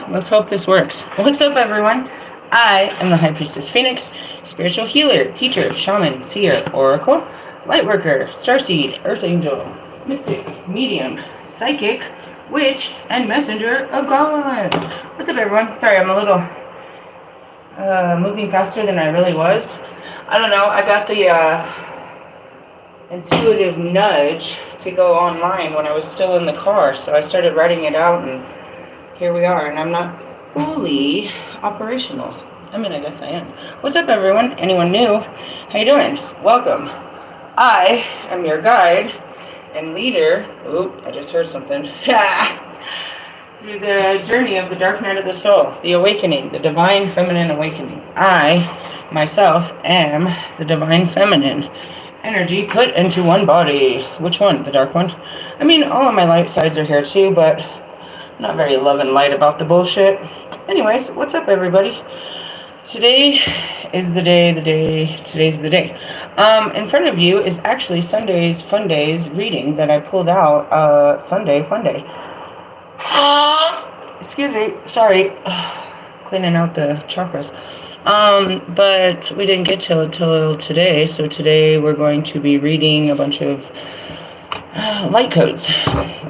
Well, let's hope this works. What's up, everyone? I am the High Priestess Phoenix, spiritual healer, teacher, shaman, seer, oracle, lightworker, starseed, earth angel, mystic, medium, psychic, witch, and messenger of God. What's up, everyone? Sorry, I'm a little moving faster than I really was. I don't know, I got the intuitive nudge to go online when I was still in the car, so I started writing it out, and here we are, and I'm not fully operational. I mean, I guess I am. What's up, everyone? Anyone new? How you doing? Welcome. I am your guide and leader. Oop, I just heard something. Through the journey of the dark night of the soul, the awakening, the divine feminine awakening. I, myself, am the divine feminine energy put into one body. Which one? The dark one? I mean, all of my light sides are here too, but I'm not very love and light about the bullshit. Anyways, what's up, everybody? Today is the day, today's the day. In front of you is actually Sunday's Fun Days reading that I pulled out, Sunday Fun Day. Excuse me, sorry, cleaning out the chakras. But we didn't get till today, so today we're going to be reading a bunch of light codes.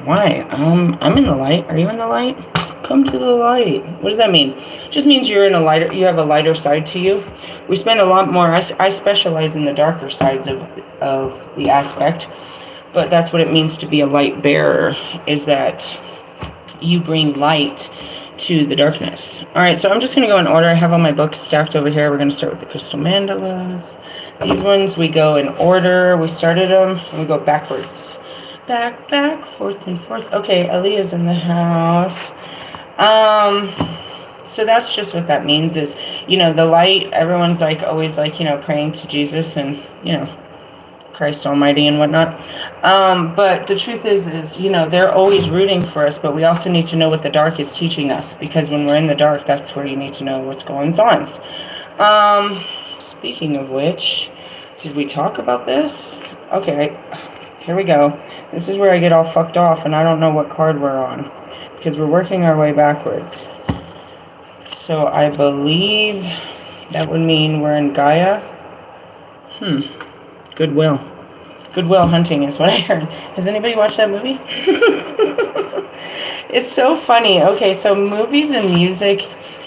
Why? I'm in the light. Are you in the light? Come to the light. What does that mean? It just means you're in a lighter. You have a lighter side to you. We spend a lot more. I specialize in the darker sides of the aspect, but that's what it means to be a light bearer. Is that you bring light to the darkness. All right, so I'm just going to go in order. I have all my books stacked over here. We're going to start with the crystal mandalas. These ones, we go in order. We started them, and we go backwards. Back, forth, and forth. Okay, Aaliyah's in the house. So that's just what that means is, you know, the light, everyone's like, always like, you know, praying to Jesus and, you know, Christ Almighty and whatnot. But the truth is, you know, they're always rooting for us, but we also need to know what the dark is teaching us, because when we're in the dark, that's where you need to know what's going on. Speaking of which, did we talk about this? Okay, here we go. This is where I get all fucked off, and I don't know what card we're on, because we're working our way backwards. So I believe that would mean we're in Gaia. Goodwill. Goodwill Hunting is what I heard. Has anybody watched that movie? It's so funny. Okay, so movies and music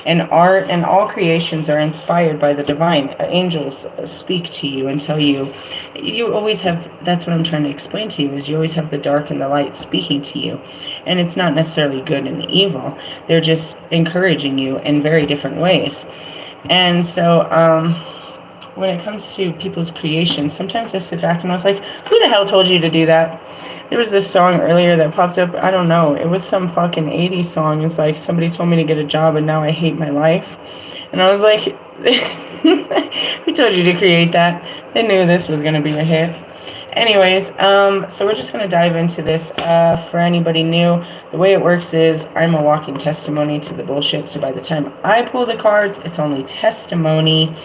and art and all creations are inspired by the divine. Angels speak to you and tell you. You always have, that's what I'm trying to explain to you, is you always have the dark and the light speaking to you. And it's not necessarily good and evil. They're just encouraging you in very different ways. And so, when it comes to people's creations, sometimes I sit back and I was like, who the hell told you to do that? There was this song earlier that popped up. I don't know. It was some fucking 80s song. It's like, somebody told me to get a job and now I hate my life. And I was like, who told you to create that? They knew this was going to be a hit. Anyways, so we're just going to dive into this. For anybody new, the way it works is I'm a walking testimony to the bullshit. So by the time I pull the cards, it's only testimony.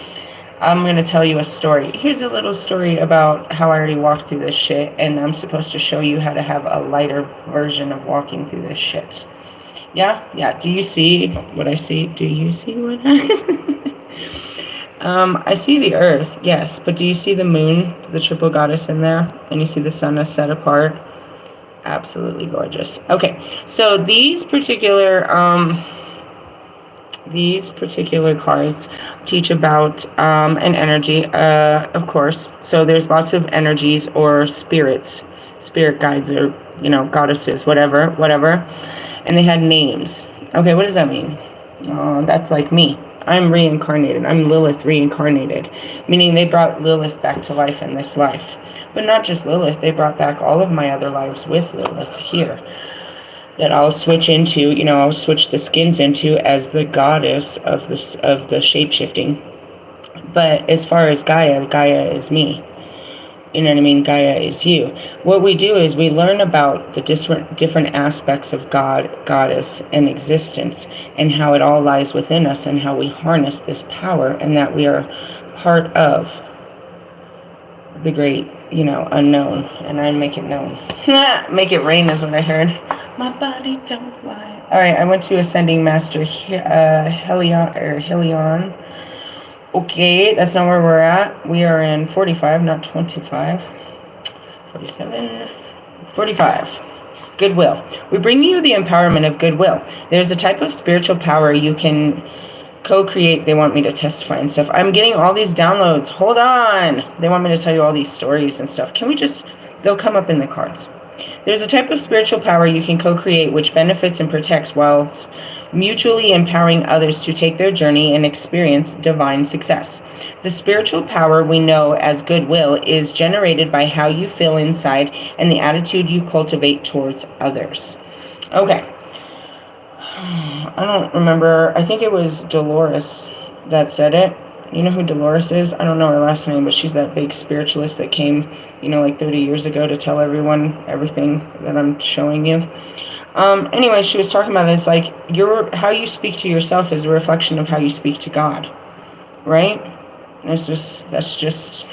I'm going to tell you a story. Here's a little story about how I already walked through this shit, and I'm supposed to show you how to have a lighter version of walking through this shit. Yeah? Yeah. Do you see what I see? Do you see what I see? I see the earth, yes, but do you see the moon, the triple goddess in there? And you see the sun is set apart? Absolutely gorgeous. Okay, so these particular cards teach about an energy, of course. So there's lots of energies or spirits, spirit guides, or, you know, goddesses, whatever. And they had names. Okay, what does that mean? That's like me. I'm reincarnated. I'm Lilith reincarnated, meaning they brought Lilith back to life in this life. But not just Lilith, they brought back all of my other lives with Lilith here. That I'll switch into, you know, I'll switch the skins into as the goddess of the shape-shifting. But as far as Gaia is me. You know what I mean? Gaia is you. What we do is we learn about the different aspects of God, goddess, and existence, and how it all lies within us, and how we harness this power, and that we are part of the great, you know, unknown. And I make it known. Make it rain is what I heard. My body don't lie. All right, I went to Ascending Master Helion. Okay, that's not where we're at. We are in 45, not 25. 47, 45. Goodwill. We bring you the empowerment of goodwill. There's a type of spiritual power you can co-create. They want me to testify and stuff. I'm getting all these downloads. Hold on. They want me to tell you all these stories and stuff. Can we just, they'll come up in the cards. There's a type of spiritual power you can co-create which benefits and protects whilst mutually empowering others to take their journey and experience divine success. The spiritual power we know as goodwill is generated by how you feel inside and the attitude you cultivate towards others. Okay. I don't remember. I think it was Dolores that said it. You know who Dolores is? I don't know her last name, but she's that big spiritualist that came, like 30 years ago to tell everyone everything that I'm showing you. Anyway, she was talking about this, like, how you speak to yourself is a reflection of how you speak to God, right? That's just that's just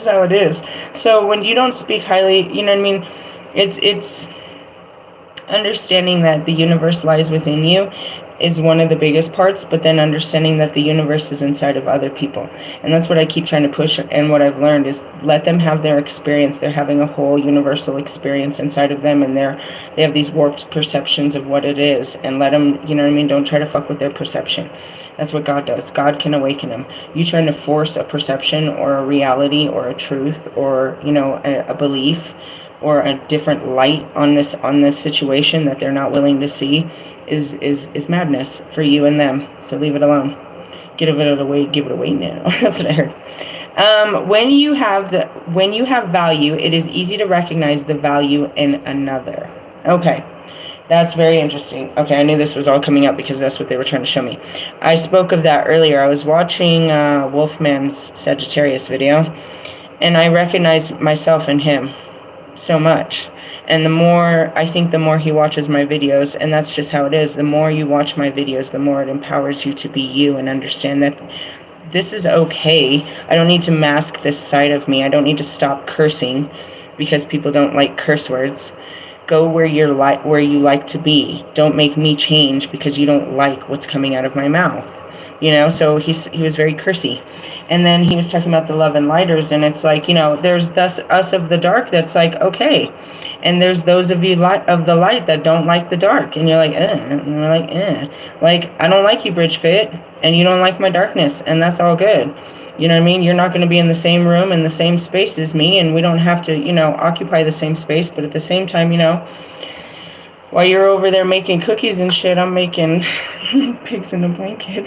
how it is. So when you don't speak highly, you know what I mean? It's understanding that the universe lies within you is one of the biggest parts, but then understanding that the universe is inside of other people. And that's what I keep trying to push, and what I've learned is let them have their experience. They're having a whole universal experience inside of them, and they have these warped perceptions of what it is, and let them, you know what I mean, don't try to fuck with their perception. That's what God does. God can awaken them. You trying to force a perception or a reality or a truth or, a belief or a different light on this situation that they're not willing to see is madness for you and them. So leave it alone. Give it away now. That's what I heard. When you have value, it is easy to recognize the value in another. Okay. That's very interesting. Okay, I knew this was all coming up because that's what they were trying to show me. I spoke of that earlier. I was watching Wolfman's Sagittarius video, and I recognized myself in him so much. And the more he watches my videos, and that's just how it is, the more you watch my videos, the more it empowers you to be you and understand that this is okay. I don't need to mask this side of me. I don't need to stop cursing because people don't like curse words. Go where you like to be. Don't make me change because you don't like what's coming out of my mouth. So he was very cursy. And then he was talking about the love and lighters, and it's like, there's thus us of the dark that's like, okay. And there's those of you of the light that don't like the dark. And you're like, And we're like, Like, I don't like you, Bridge Fit, and you don't like my darkness, and that's all good. You know what I mean? You're not going to be in the same room, in the same space as me, and we don't have to, occupy the same space. But at the same time, while you're over there making cookies and shit, I'm making pigs in a blanket.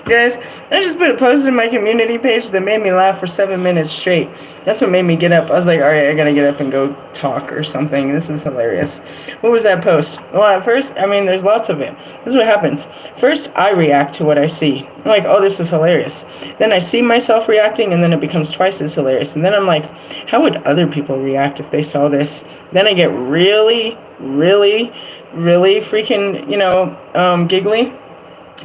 Guys, I just put a post in my community page that made me laugh for 7 minutes straight. That's what made me get up. I was like, all right, I gotta get up and go talk or something. This is hilarious. What was that post? Well, at first, there's lots of it. This is what happens. First, I react to what I see. I'm like, oh, this is hilarious. Then I see myself reacting, and then it becomes twice as hilarious. And then I'm like, how would other people react if they saw this? Then I get really, really, really freaking, giggly.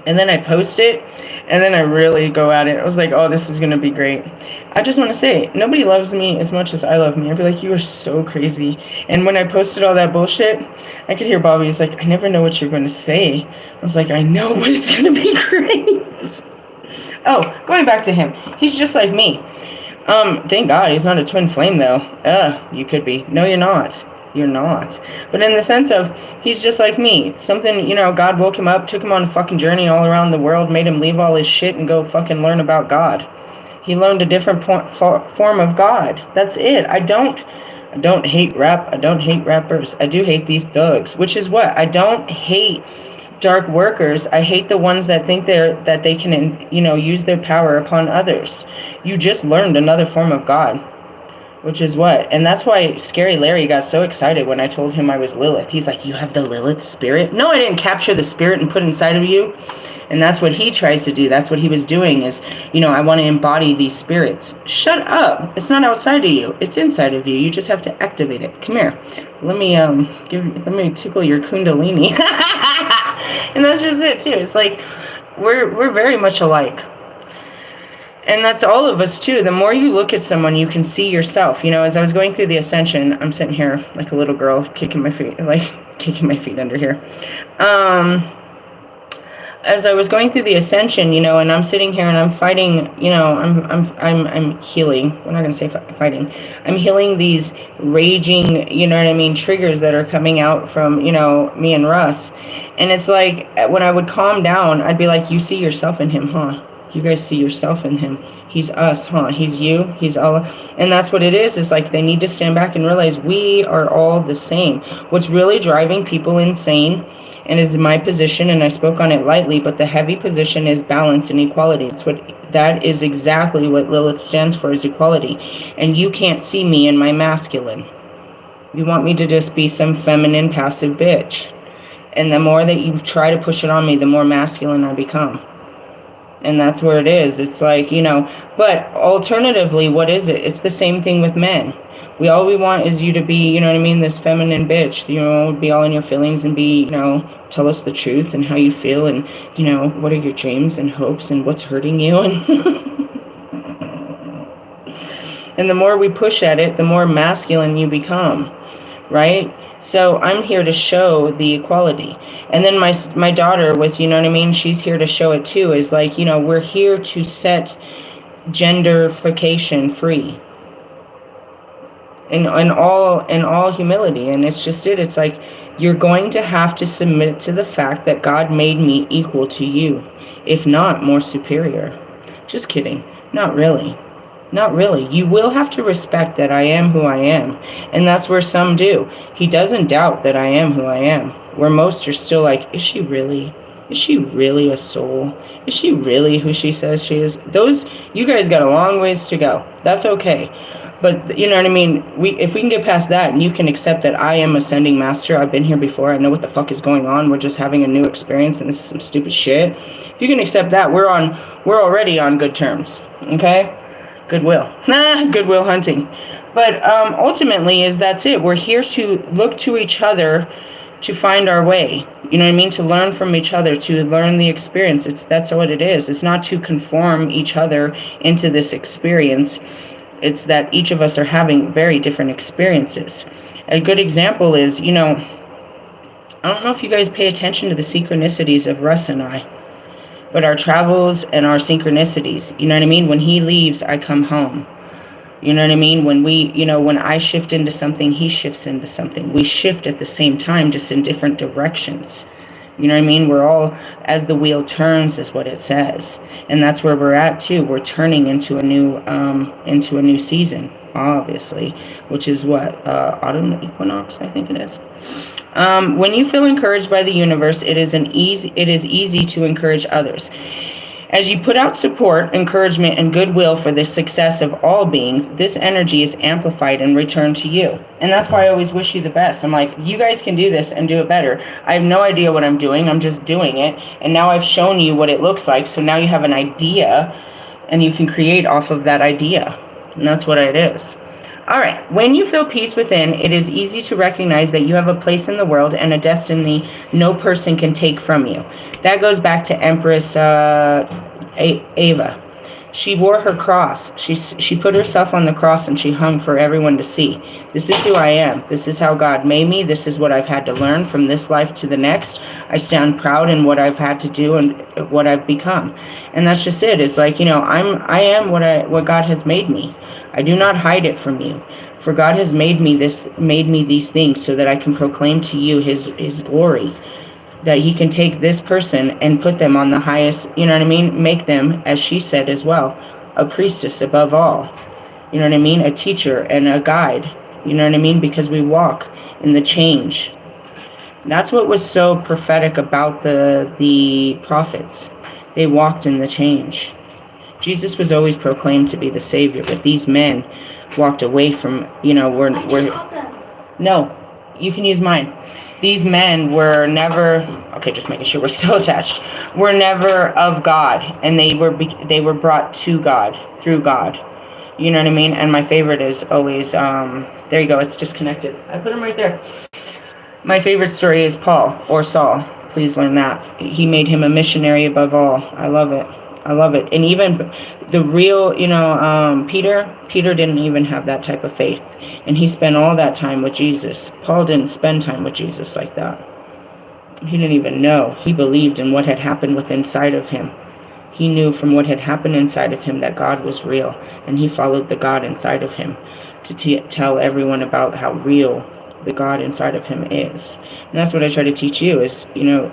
And then I post it, and then I really go at it. I was like, oh, this is going to be great. I just want to say, nobody loves me as much as I love me. I'd be like, you are so crazy. And when I posted all that bullshit, I could hear Bobby. He's like, I never know what you're going to say. I was like, I know, but it's going to be great. Oh, going back to him. He's just like me. Thank God he's not a twin flame, though. You could be. No, you're not. You're not. But in the sense of, he's just like me. Something, God woke him up, took him on a fucking journey all around the world, made him leave all his shit and go fucking learn about God. He learned a different form of God. That's it. I don't hate rap. I don't hate rappers. I do hate these thugs, which is what? I don't hate dark workers. I hate the ones that think that they can, use their power upon others. You just learned another form of God. Which is what? And that's why Scary Larry got so excited when I told him I was Lilith. He's like, you have the Lilith spirit? No, I didn't capture the spirit and put it inside of you. And that's what he tries to do. That's what he was doing is, I want to embody these spirits. Shut up. It's not outside of you. It's inside of you. You just have to activate it. Come here. Let me tickle your kundalini. And that's just it too. It's like, we're very much alike. And that's all of us too. The more you look at someone, you can see yourself. You know, as I was going through the ascension, I'm sitting here like a little girl, kicking my feet under here. As I was going through the ascension, you know, and I'm sitting here and I'm fighting, you know, I'm healing. We're not going to say fighting. I'm healing these raging, you know what I mean, triggers that are coming out from, you know, me and Russ. And it's like, when I would calm down, I'd be like, you see yourself in him, huh? You guys see yourself in him. He's us, huh? He's you. He's all. And that's what it is. It's like they need to stand back and realize we are all the same. What's really driving people insane, and is my position, and I spoke on it lightly, but the heavy position is balance and equality. That is exactly what Lilith stands for, is equality. And you can't see me in my masculine. You want me to just be some feminine, passive bitch. And the more that you try to push it on me, the more masculine I become. And that's where it is. It's like, you know, but alternatively, what is it? It's the same thing with men. All we want is you to be, you know what I mean, this feminine bitch, you know, be all in your feelings and be, you know, tell us the truth and how you feel and, you know, what are your dreams and hopes and what's hurting you. And and the more we push at it, the more masculine you become, right? So I'm here to show the equality. And then my daughter with, you know what I mean, she's here to show it too, is like, you know, we're here to set genderification free. In all humility. And it's just it's like, you're going to have to submit to the fact that God made me equal to you, if not more superior. Just kidding. Not really. Not really. You will have to respect that I am who I am. And that's where some do. He doesn't doubt that I am who I am. Where most are still like, is she really? Is she really a soul? Is she really who she says she is? You guys got a long ways to go. That's okay. But you know what I mean? If we can get past that and you can accept that I am ascending master, I've been here before, I know what the fuck is going on, we're just having a new experience and this is some stupid shit. If you can accept that, we're already on good terms. Okay? Goodwill. Goodwill hunting. But ultimately that's it. We're here to look to each other to find our way. You know what I mean? To learn from each other, to learn the experience. That's what it is. It's not to conform each other into this experience. It's that each of us are having very different experiences. A good example is, you know, I don't know if you guys pay attention to the synchronicities of Russ and I, but our travels and our synchronicities, you know what I mean? When he leaves, I come home. You know what I mean? When I shift into something, he shifts into something. We shift at the same time, just in different directions. You know what I mean? We're all, as the wheel turns, is what it says. And that's where we're at too. We're turning into a new season, obviously, which is what, autumn equinox, I think it is. When you feel encouraged by the universe, it is easy to encourage others. As you put out support, encouragement, and goodwill for the success of all beings, this energy is amplified and returned to you. And that's why I always wish you the best. I'm like, you guys can do this and do it better. I have no idea what I'm doing. I'm just doing it. And now I've shown you what it looks like. So now you have an idea and you can create off of that idea. And that's what it is. All right. When you feel peace within, it is easy to recognize that you have a place in the world and a destiny no person can take from you. That goes back to Empress Ava. She wore her cross. She put herself on the cross and she hung for everyone to see. This is who I am. This is how God made me. This is what I've had to learn from this life to the next. I stand proud in what I've had to do and what I've become. And that's just it. It's like, you know, I am what God has made me. I do not hide it from you. For God has made me these things so that I can proclaim to you his glory. That he can take this person and put them on the highest, you know what I mean? Make them, as she said as well, a priestess above all. You know what I mean? A teacher and a guide. You know what I mean? Because we walk in the change. That's what was so prophetic about the prophets. They walked in the change. Jesus was always proclaimed to be the Savior, but these men walked away from, you know, no, you can use mine. These men were never, okay, just making sure we're still attached, were never of God, and they were brought to God, through God. You know what I mean? And my favorite is always, there you go, it's disconnected. I put him right there. My favorite story is Paul, or Saul. Please learn that. He made him a missionary above all. I love it. I love it. And even the real, Peter didn't even have that type of faith. And he spent all that time with Jesus. Paul didn't spend time with Jesus like that. He didn't even know. He believed in what had happened within inside of him. He knew from what had happened inside of him that God was real. And he followed the God inside of him to tell everyone about how real the God inside of him is. And that's what I try to teach you is,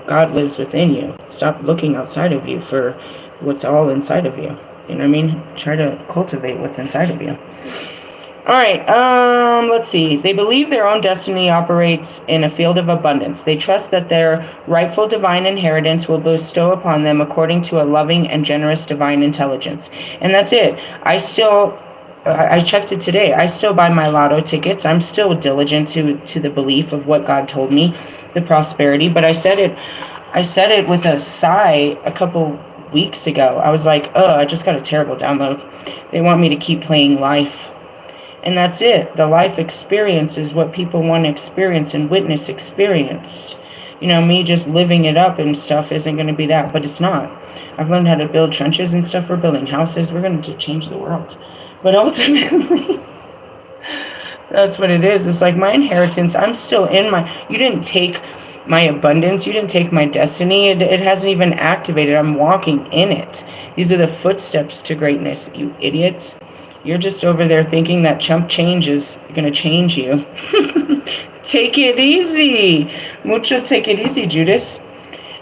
God lives within you. Stop looking outside of you for what's all inside of you. You know what I mean? Try to cultivate what's inside of you. All right, let's see. They believe their own destiny operates in a field of abundance. They trust that their rightful divine inheritance will bestow upon them according to a loving and generous divine intelligence. And that's it. I checked it today. I still buy my lotto tickets. I'm still diligent to the belief of what God told me, the prosperity. But I said it with a sigh a couple weeks ago. I was like, I just got a terrible download. They want me to keep playing life. And that's it. The life experience is what people want to experience and witness experienced. Me just living it up and stuff isn't going to be that, but it's not. I've learned how to build trenches and stuff. We're building houses. We're going to change the world. But ultimately, that's what it is. It's like my inheritance. I'm still in you didn't take my abundance. You didn't take my destiny. It hasn't even activated. I'm walking in it. These are the footsteps to greatness, you idiots. You're just over there thinking that chump change is going to change you. Take it easy. Mucho take it easy, Judas.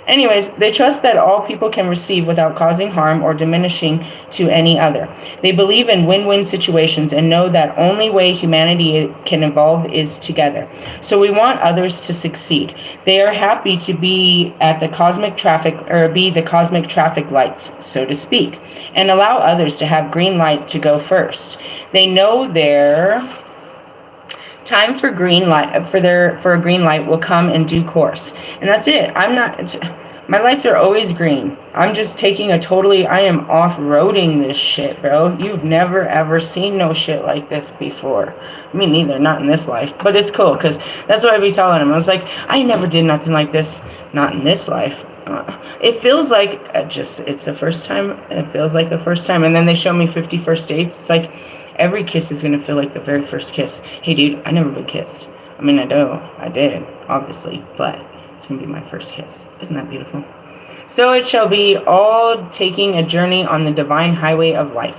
Anyways, they trust that all people can receive without causing harm or diminishing to any other. They believe in win-win situations and know that only way humanity can evolve is together. So we want others to succeed. They are happy to be at the cosmic traffic, or be the cosmic traffic lights, so to speak, and allow others to have green light to go first. They know their time for green light for a green light will come in due course. And that's it. My lights are always green. I'm just taking I am off-roading this shit, bro. You've never ever seen no shit like this before. Me neither, not in this life. But it's cool, because that's what I be telling them. I was like, I never did nothing like this, not in this life. It feels like it's the first time. It feels like the first time. And then they show me 50 first dates. It's like, every kiss is going to feel like the very first kiss. Hey, dude, I never been kissed. I mean, I did, obviously, but it's going to be my first kiss. Isn't that beautiful? So it shall be all taking a journey on the divine highway of life.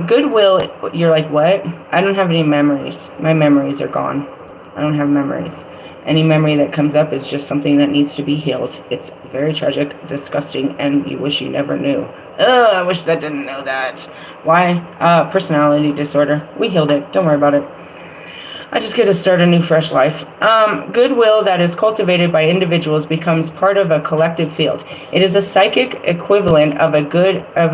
Goodwill, you're like, what? I don't have any memories. My memories are gone. I don't have memories. Any memory that comes up is just something that needs to be healed. It's very tragic, disgusting, and you wish you never knew. I wish that didn't know that. Why? Personality disorder. We healed it. Don't worry about it. I just get to start a new, fresh life. Goodwill that is cultivated by individuals becomes part of a collective field. It is a psychic equivalent of a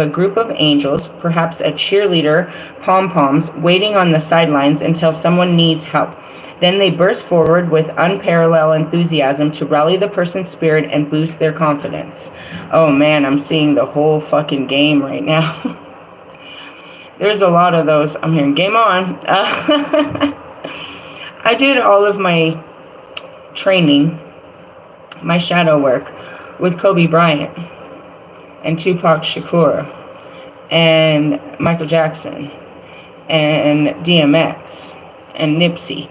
group of angels, perhaps a cheerleader, pom-poms, waiting on the sidelines until someone needs help. Then they burst forward with unparalleled enthusiasm to rally the person's spirit and boost their confidence. Oh man, I'm seeing the whole fucking game right now. There's a lot of those. I'm hearing game on. I did all of my training, my shadow work, with Kobe Bryant and Tupac Shakur and Michael Jackson and DMX and Nipsey.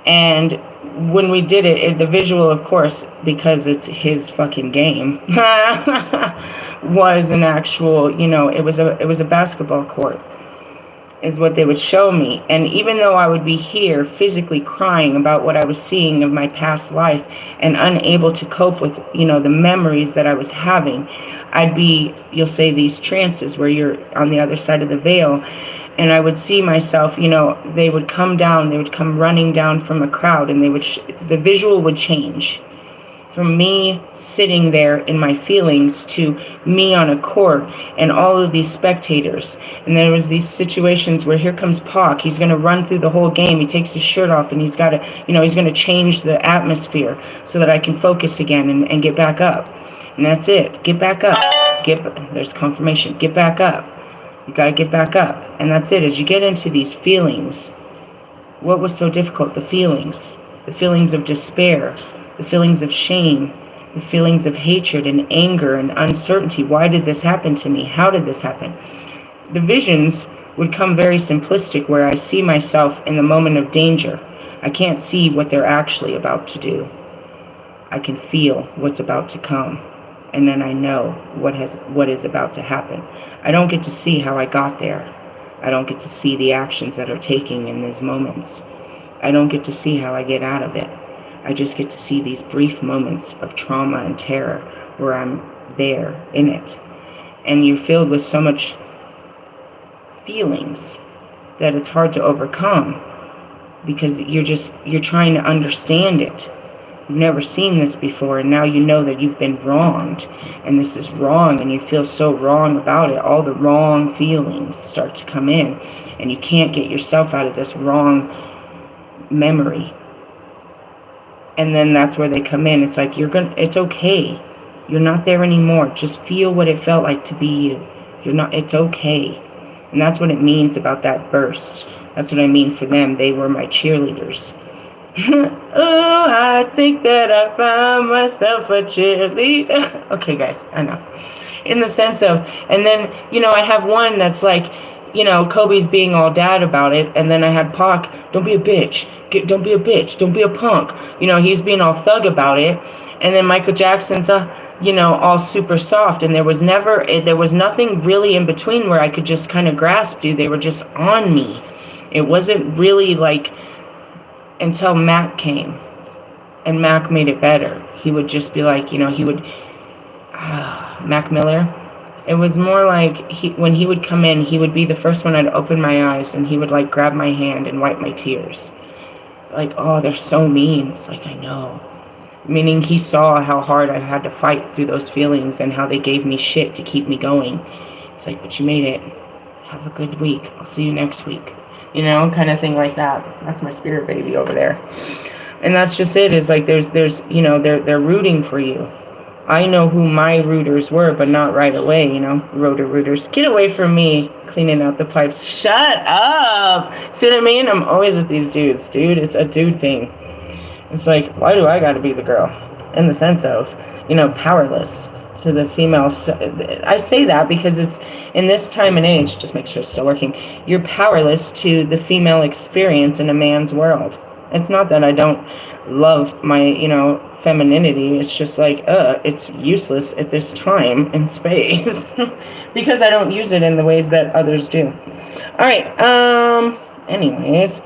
And when we did it, the visual, of course, because it's his fucking game, was an actual, it was a basketball court, is what they would show me. And even though I would be here physically crying about what I was seeing of my past life and unable to cope with, the memories that I was having, I'd be, you'll say, these trances where you're on the other side of the veil. And I would see myself, they would come running down from a crowd, and the visual would change from me sitting there in my feelings to me on a court and all of these spectators. And there was these situations where here comes Pac. He's going to run through the whole game. He takes his shirt off, and he's got to, he's going to change the atmosphere so that I can focus again and get back up. And that's it. Get back up. There's confirmation. Get back up. You got to get back up. And that's it. As you get into these feelings, what was so difficult? The feelings of despair, the feelings of shame, The feelings of hatred and anger and uncertainty. Why did this happen to me? How did this happen? The visions would come very simplistic, where I see myself in the moment of danger. I can't see what they're actually about to do. I can feel what's about to come, and then I know what is about to happen. I don't get to see how I got there. I don't get to see the actions that are taking in these moments. I don't get to see how I get out of it. I just get to see these brief moments of trauma and terror where I'm there in it. And you're filled with so much feelings that it's hard to overcome, because you're trying to understand it. You've never seen this before, and now you know that you've been wronged, and this is wrong, and you feel so wrong about it. All the wrong feelings start to come in, and you can't get yourself out of this wrong memory. And then that's where they come in. It's like, it's okay. You're not there anymore. Just feel what it felt like to be you. It's okay. And that's what it means about that burst. That's what I mean for them. They were my cheerleaders. Oh, I think that I found myself a cheerleader. Okay, guys, enough. In the sense of, and then, I have one that's like, Kobe's being all dad about it. And then I had Pac, don't be a bitch. Don't be a bitch. Don't be a punk. He's being all thug about it. And then Michael Jackson's, all super soft. And there was nothing really in between where I could just kind of grasp you. They were just on me. It wasn't really like until Mac came. And Mac made it better. He would just be like, Mac Miller. It was more like when he would come in, he would be the first one I'd open my eyes, and he would like grab my hand and wipe my tears. Like, oh, they're so mean. It's like, I know. Meaning he saw how hard I had to fight through those feelings and how they gave me shit to keep me going. It's like, but you made it. Have a good week. I'll see you next week. Kind of thing like that. That's my spirit baby over there. And that's just it. Is like there's they're rooting for you. I know who my rooters were, but not right away, rooters. Get away from me, cleaning out the pipes. Shut up. See what I mean? I'm always with these dudes, dude. It's a dude thing. It's like, why do I got to be the girl? In the sense of, powerless to the female. I say that because it's in this time and age, just make sure it's still working. You're powerless to the female experience in a man's world. It's not that I don't love my, femininity. It's just like, it's useless at this time and space because I don't use it in the ways that others do. All right. Anyways,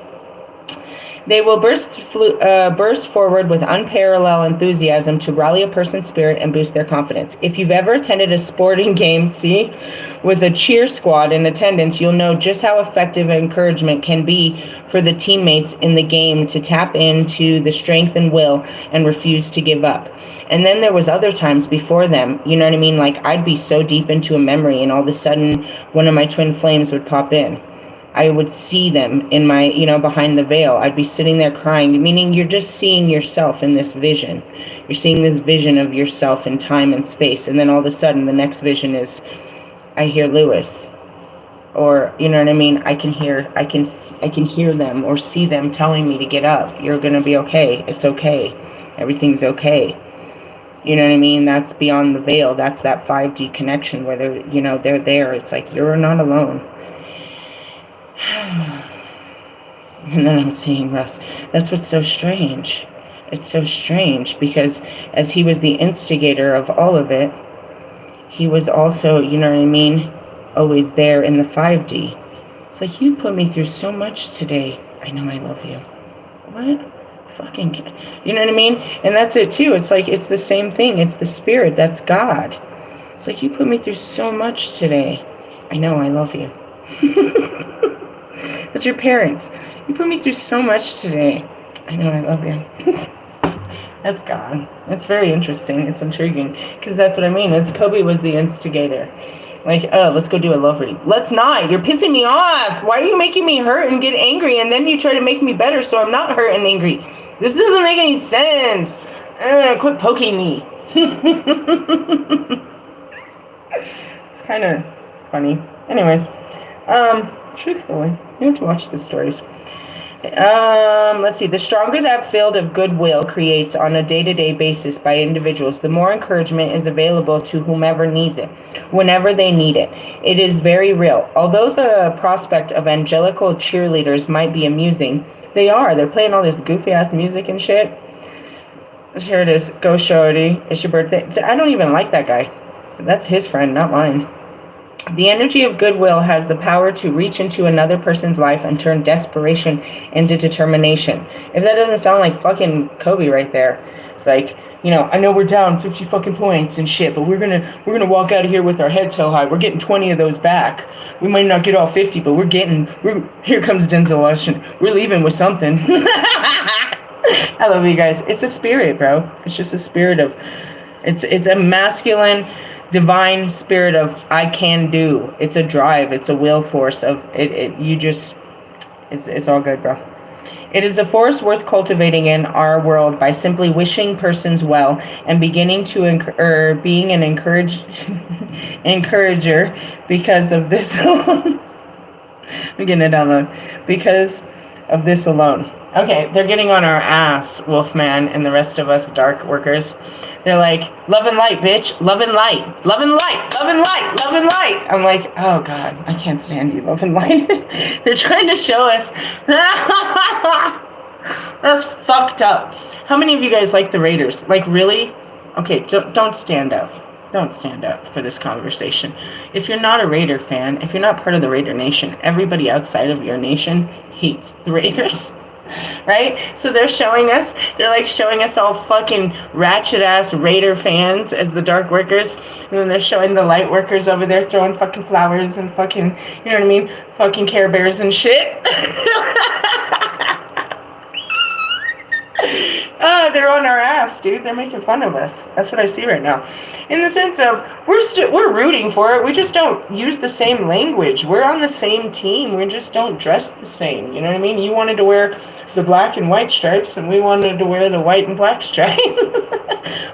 they will burst forward with unparalleled enthusiasm to rally a person's spirit and boost their confidence. If you've ever attended a sporting game, with a cheer squad in attendance, you'll know just how effective encouragement can be for the teammates in the game to tap into the strength and will and refuse to give up. And then there was other times before them, you know what I mean? Like, I'd be so deep into a memory, and all of a sudden one of my twin flames would pop in. I would see them in my, behind the veil. I'd be sitting there crying, meaning you're just seeing yourself in this vision. You're seeing this vision of yourself in time and space. And then all of a sudden the next vision is, I hear Lewis, or, you know what I mean? I can hear them or see them telling me to get up. You're going to be okay. It's okay. Everything's okay. You know what I mean? That's beyond the veil. That's that 5D connection where they're there. It's like, you're not alone. And then I'm seeing Russ. That's what's so strange. It's so strange because as he was the instigator of all of it, he was also, you know what I mean, always there in the 5D. It's like, you put me through so much today. I know I love you. What? Fucking, you know what I mean? And that's it too. It's like, it's the same thing. It's the spirit. That's God. It's like, you put me through so much today. I know I love you. That's your parents. You put me through so much today. I know I love you. That's God. It's very interesting. It's intriguing. Because that's what I mean. Is Kobe was the instigator. Like, oh, let's go do a love reading. Let's not. You're pissing me off. Why are you making me hurt and get angry? And then you try to make me better so I'm not hurt and angry. This doesn't make any sense. Quit poking me. It's kind of funny. Anyways, truthfully, you have to watch the stories. Let's see. The stronger that field of goodwill creates on a day-to-day basis by individuals, the more encouragement is available to whomever needs it, whenever they need it. It is very real. Although the prospect of angelical cheerleaders might be amusing, they are. They're playing all this goofy-ass music and shit. Here it is. Go shorty. It's your birthday. I don't even like that guy. That's his friend, not mine. The energy of goodwill has the power to reach into another person's life and turn desperation into determination. If that doesn't sound like fucking Kobe right there, it's like, you know, I know we're down 50 fucking points and shit, but we're gonna walk out of here with our heads held high. We're getting 20 of those back. We might not get all 50, but here comes Denzel Washington. We're leaving with something. I love you guys. It's a spirit, bro. It's just a spirit of, it's a masculine, divine spirit of I can do. It's a drive. It's a will force of it. It's all good, bro. It is a force worth cultivating in our world by simply wishing persons well and beginning to being an encourager because of this alone. I'm getting it download. Because of this alone. Okay, they're getting on our ass, Wolfman and the rest of us dark workers. They're like, love and light, bitch. Love and light. Love and light. Love and light. Love and light. I'm like, oh, God, I can't stand you, love and lighters. They're trying to show us. That's fucked up. How many of you guys like the Raiders? Like, really? Okay, don't stand up. Don't stand up for this conversation. If you're not a Raider fan, if you're not part of the Raider Nation, everybody outside of your nation hates the Raiders. Right? So they're like showing us all fucking ratchet ass Raider fans as the dark workers, and then they're showing the light workers over there throwing fucking flowers and fucking, you know what I mean, fucking Care Bears and shit. They're on our ass, dude. They're making fun of us. That's what I see right now. In the sense of, we're rooting for it. We just don't use the same language. We're on the same team. We just don't dress the same. You know what I mean? You wanted to wear the black and white stripes, and we wanted to wear the white and black stripe.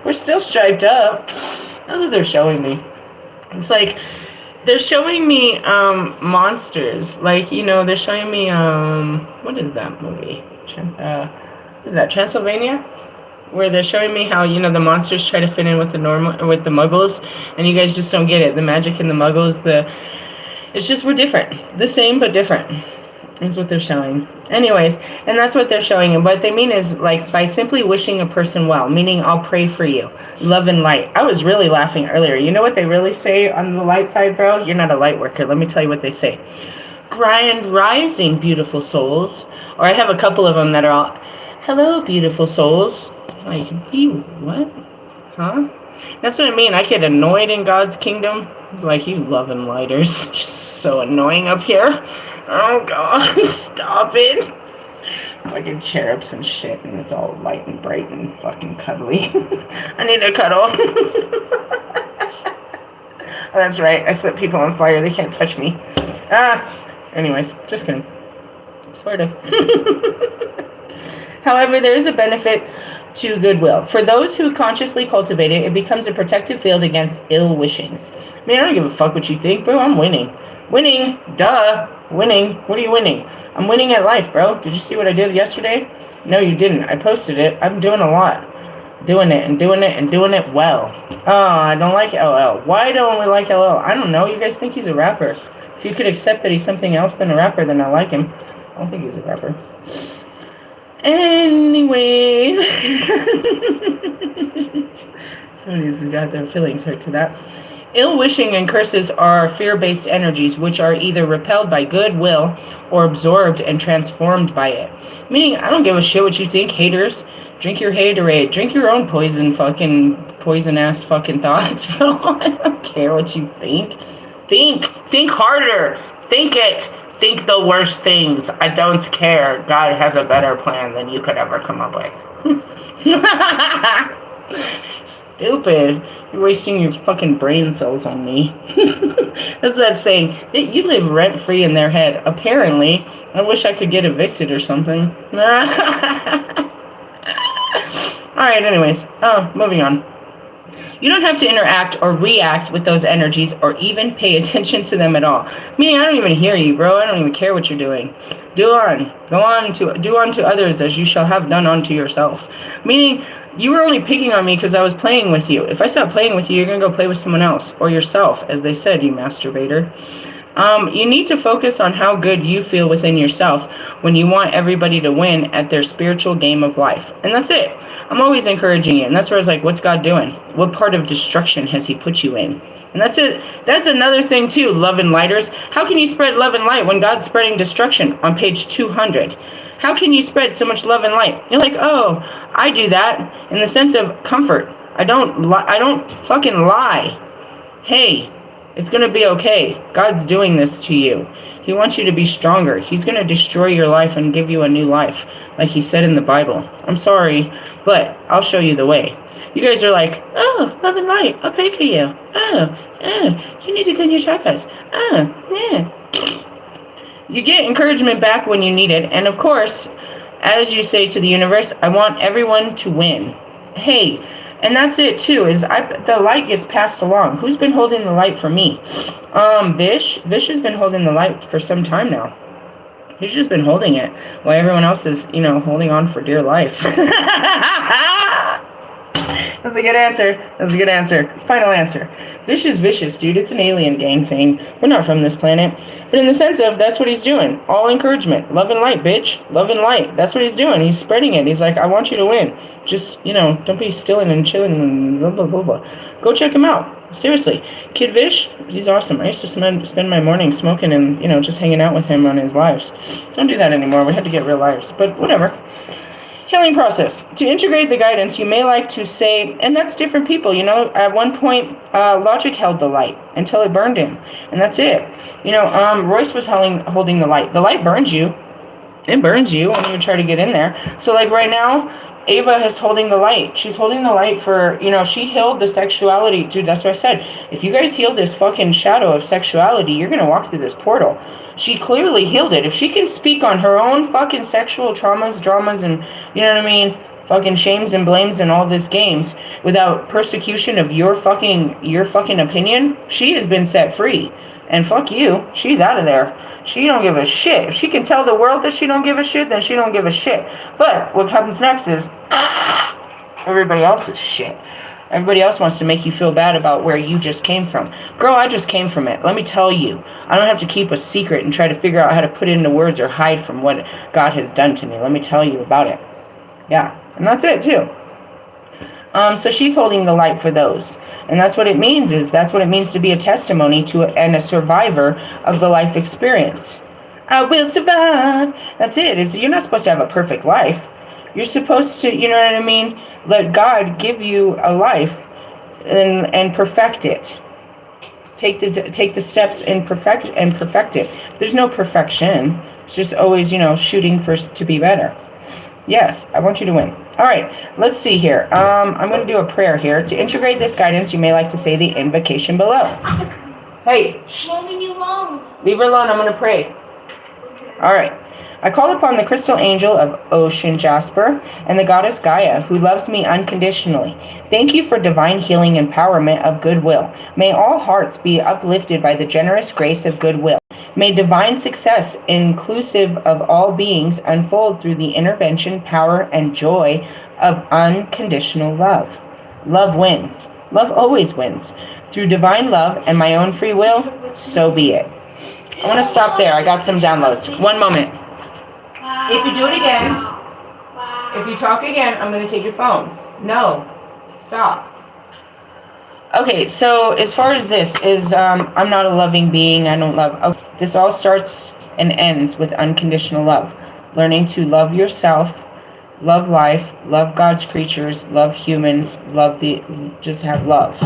We're still striped up. That's what they're showing me. It's like, they're showing me monsters. Like, you know, they're showing me, what is that movie? Is that Transylvania? Where they're showing me how, you know, the monsters try to fit in with the muggles, and you guys just don't get it. The magic and the muggles, it's just, we're different. The same, but different. Is what they're showing. Anyways, and that's what they're showing. And what they mean is, like, by simply wishing a person well, meaning I'll pray for you. Love and light. I was really laughing earlier. You know what they really say on the light side, bro? You're not a light worker. Let me tell you what they say. Grand rising, beautiful souls. Or I have a couple of them that are all, hello, beautiful souls. Like, you, what? Huh? That's what I mean. I get annoyed in God's kingdom. It's like, you love and lighters. You're so annoying up here. Oh, God, stop it. Fucking cherubs and shit, and it's all light and bright and fucking cuddly. I need a cuddle. Oh, that's right. I set people on fire. They can't touch me. Anyways, just kidding. Sort of. However, there is a benefit to goodwill. For those who consciously cultivate it, it becomes a protective field against ill wishings. I mean, I don't give a fuck what you think, bro. I'm winning. Winning. Duh. Winning. What are you winning? I'm winning at life, bro. Did you see what I did yesterday? No, you didn't. I posted it. I'm doing a lot. Doing it and doing it and doing it well. Oh, I don't like LL. Why don't we like LL? I don't know. You guys think he's a rapper. If you could accept that he's something else than a rapper, then I like him. I don't think he's a rapper. Anyways. Somebody's got their feelings hurt to that. Ill wishing and curses are fear-based energies which are either repelled by goodwill or absorbed and transformed by it. Meaning, I don't give a shit what you think, haters. Drink your haterade. Drink your own poison-ass fucking thoughts. I don't care what you think. Think harder. Think it. Think the worst things. I don't care. God has a better plan than you could ever come up with. Stupid. You're wasting your fucking brain cells on me. That's that saying. You live rent-free in their head. Apparently. I wish I could get evicted or something. Alright, anyways. Moving on. You don't have to interact or react with those energies or even pay attention to them at all. Meaning, I don't even hear you, bro. I don't even care what you're doing. Do unto others as you shall have done unto yourself. Meaning, you were only picking on me because I was playing with you. If I stop playing with you, you're going to go play with someone else. Or yourself, as they said, you masturbator. You need to focus on how good you feel within yourself when you want everybody to win at their spiritual game of life. And that's it. I'm always encouraging you. And that's where I was like, what's God doing? What part of destruction has he put you in? And that's it. That's another thing too, love and lighters. How can you spread love and light when God's spreading destruction on page 200? How can you spread so much love and light? You're like, oh, I do that in the sense of comfort. I don't fucking lie. Hey, it's going to be okay. God's doing this to you. He wants you to be stronger. He's going to destroy your life and give you a new life, like he said in the Bible. I'm sorry, but I'll show you the way. You guys are like, oh, love and light, I'll pray for you. You need to clean your chakras. Yeah. You get encouragement back when you need it. And of course, as you say to the universe, I want everyone to win. Hey, and that's it too, is the light gets passed along. Who's been holding the light for me? Vish has been holding the light for some time now. He's just been holding it while everyone else is, holding on for dear life. That's a good answer. Final answer. Vish is vicious, dude. It's an alien gang thing. We're not from this planet. But in the sense of, that's what he's doing. All encouragement. Love and light, bitch. Love and light. That's what he's doing. He's spreading it. He's like, I want you to win. Just, don't be stilling and chilling and blah, blah, blah, blah. Go check him out. Seriously. Kid Vish, he's awesome. I used to spend my morning smoking and, just hanging out with him on his lives. Don't do that anymore. We had to get real lives. But whatever. Healing process. To integrate the guidance, you may like to say, and that's different people, at one point, Logic held the light until it burned him. And that's it. Royce was holding the light. The light burns you. It burns you when you try to get in there. So like right now, Ava is holding the light. She's holding the light for, she healed the sexuality. Dude, that's what I said. If you guys heal this fucking shadow of sexuality, you're going to walk through this portal. She clearly healed it. If she can speak on her own fucking sexual traumas, dramas, and, fucking shames and blames and all this games without persecution of your fucking opinion, she has been set free. And fuck you. She's out of there. She don't give a shit. If she can tell the world that she don't give a shit, then she don't give a shit. But what happens next is everybody else's shit. Everybody else wants to make you feel bad about where you just came from. Girl, I just came from it. Let me tell you. I don't have to keep a secret and try to figure out how to put it into words or hide from what God has done to me. Let me tell you about it. Yeah, and that's it too. So she's holding the light for those. And that's what it means to be a testimony to and a survivor of the life experience. I will survive. That's it. You're not supposed to have a perfect life. You're supposed to, let God give you a life and perfect it. Take the steps and perfect it. There's no perfection. It's just always, shooting to be better. Yes, I want you to win. All right, let's see here. I'm going to do a prayer here. To integrate this guidance, you may like to say the invocation below. Hey, shh. Leave her alone. I'm going to pray. All right. I call upon the crystal angel of ocean jasper and the goddess Gaia, who loves me unconditionally. Thank you for divine healing empowerment of goodwill. May all hearts be uplifted by the generous grace of goodwill. May divine success, inclusive of all beings, unfold through the intervention, power, and joy of unconditional love. Love wins. Love always wins. Through divine love and my own free will, so be it. I want to stop there. I got some downloads. One moment. If you do it again, if you talk again, I'm going to take your phones. No. Stop. Okay, so as far as this is, I'm not a loving being. I don't love. Okay, this all starts and ends with unconditional love. Learning to love yourself, love life, love God's creatures, love humans, just have love.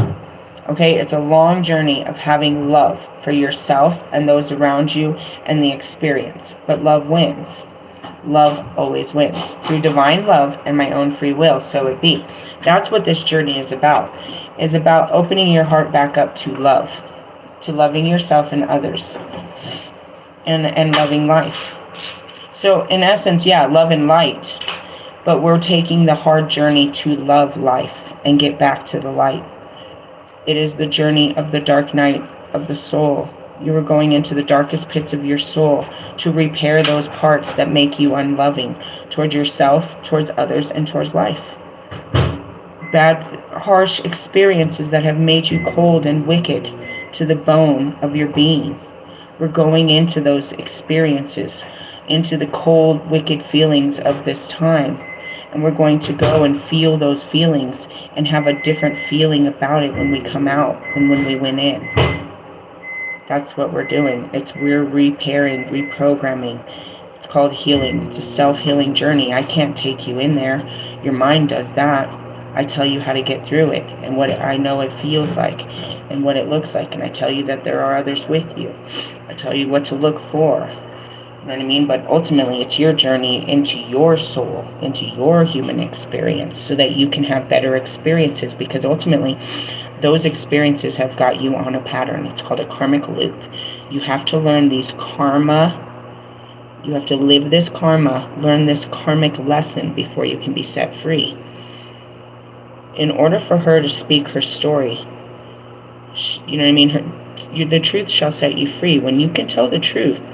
Okay, it's a long journey of having love for yourself and those around you and the experience. But love wins. Love always wins. Through divine love and my own free will, so it be. That's what this journey is about. Is about opening your heart back up to love. To loving yourself and others. And loving life. So in essence, yeah, love and light. But we're taking the hard journey to love life and get back to the light. It is the journey of the dark night of the soul You are going into the darkest pits of your soul to repair those parts that make you unloving towards yourself, towards others, and towards life. Bad, harsh experiences that have made you cold and wicked to the bone of your being. We're going into those experiences, into the cold, wicked feelings of this time. And we're going to go and feel those feelings and have a different feeling about it when we come out than when we went in. That's what we're doing. We're repairing, reprogramming. It's called healing. It's a self-healing journey. I can't take you in there. Your mind does that. I tell you how to get through it and what I know it feels like and what it looks like. And I tell you that there are others with you. I tell you what to look for. You know what I mean? But ultimately, it's your journey into your soul, into your human experience, so that you can have better experiences, because ultimately, those experiences have got you on a pattern. It's called a karmic loop. You have to learn these karma. You have to live this karma, learn this karmic lesson before you can be set free. In order for her to speak her story, you know what I mean? The truth shall set you free. When you can tell the truth,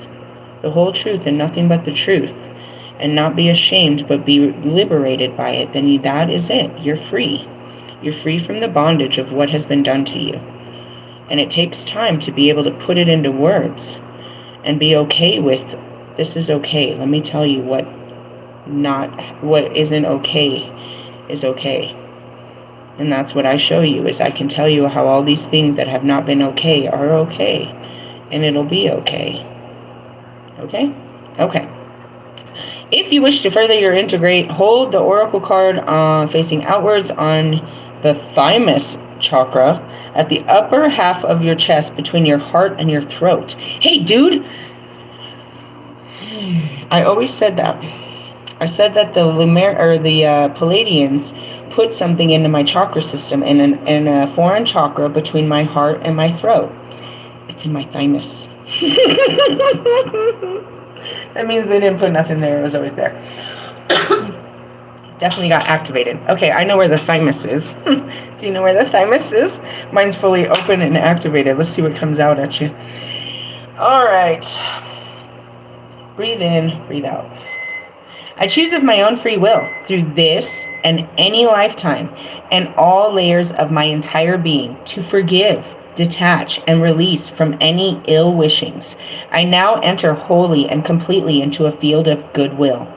the whole truth and nothing but the truth, and not be ashamed but be liberated by it, then that is it. You're free. You're free from the bondage of what has been done to you. And it takes time to be able to put it into words and be okay with, this is okay. Let me tell you what isn't okay is okay. And that's what I show you, is I can tell you how all these things that have not been okay are okay. And it'll be okay. Okay? Okay. If you wish to further your integrate, hold the oracle card facing outwards on the thymus chakra at the upper half of your chest between your heart and your throat. Hey, dude! I always said that. I said that the Palladians put something into my chakra system in a foreign chakra between my heart and my throat. It's in my thymus. That means they didn't put nothing there. It was always there. Definitely got activated. Okay, I know where the thymus is. Do you know where the thymus is? Mine's fully open and activated. Let's see what comes out at you. All right. Breathe in, breathe out. I choose of my own free will, through this and any lifetime and all layers of my entire being, to forgive, detach, and release from any ill wishings. I now enter wholly and completely into a field of goodwill.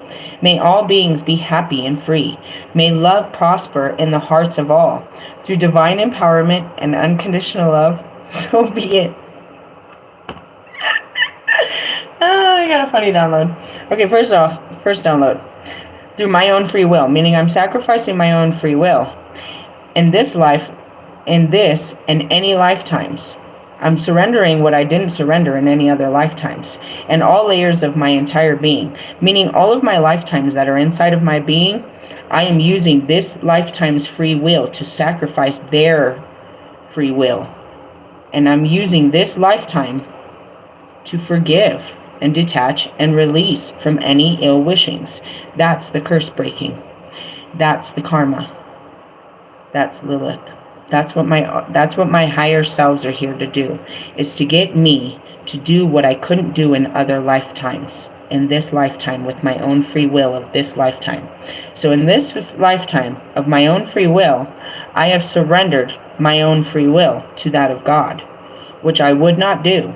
May all beings be happy and free. May love prosper in the hearts of all. Through divine empowerment and unconditional love, so be it. I got a funny download. Okay, first download. Through my own free will, meaning I'm sacrificing my own free will in this life, in this and any lifetimes. I'm surrendering what I didn't surrender in any other lifetimes, and all layers of my entire being, meaning all of my lifetimes that are inside of my being. I am using this lifetime's free will to sacrifice their free will, and I'm using this lifetime to forgive and detach and release from any ill wishings. That's the curse breaking. That's the karma. That's Lilith. That's what my higher selves are here to do, is to get me to do what I couldn't do in other lifetimes, in this lifetime with my own free will of this lifetime. So in this lifetime of my own free will, I have surrendered my own free will to that of God, which I would not do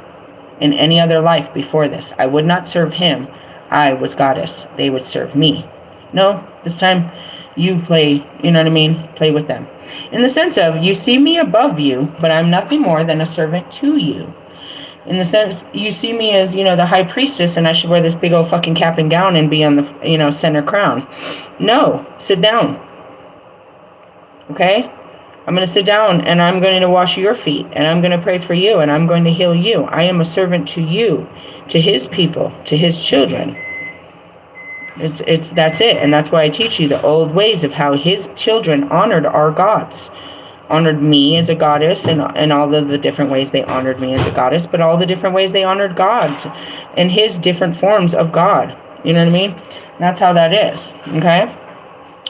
in any other life before this. I would not serve him. I was goddess. They would serve me. No, this time you play, you know what I mean? Play with them. In the sense of, you see me above you, but I'm nothing more than a servant to you. In the sense, you see me as, the high priestess, and I should wear this big old fucking cap and gown and be on the, center crown. No, sit down. Okay? I'm going to sit down, and I'm going to wash your feet, and I'm going to pray for you, and I'm going to heal you. I am a servant to you, to his people, to his children. That's it. And that's why I teach you the old ways of how his children honored our gods, honored me as a goddess, and all of the different ways they honored me as a goddess, but all the different ways they honored gods and his different forms of God. You know what I mean? That's how that is. Okay?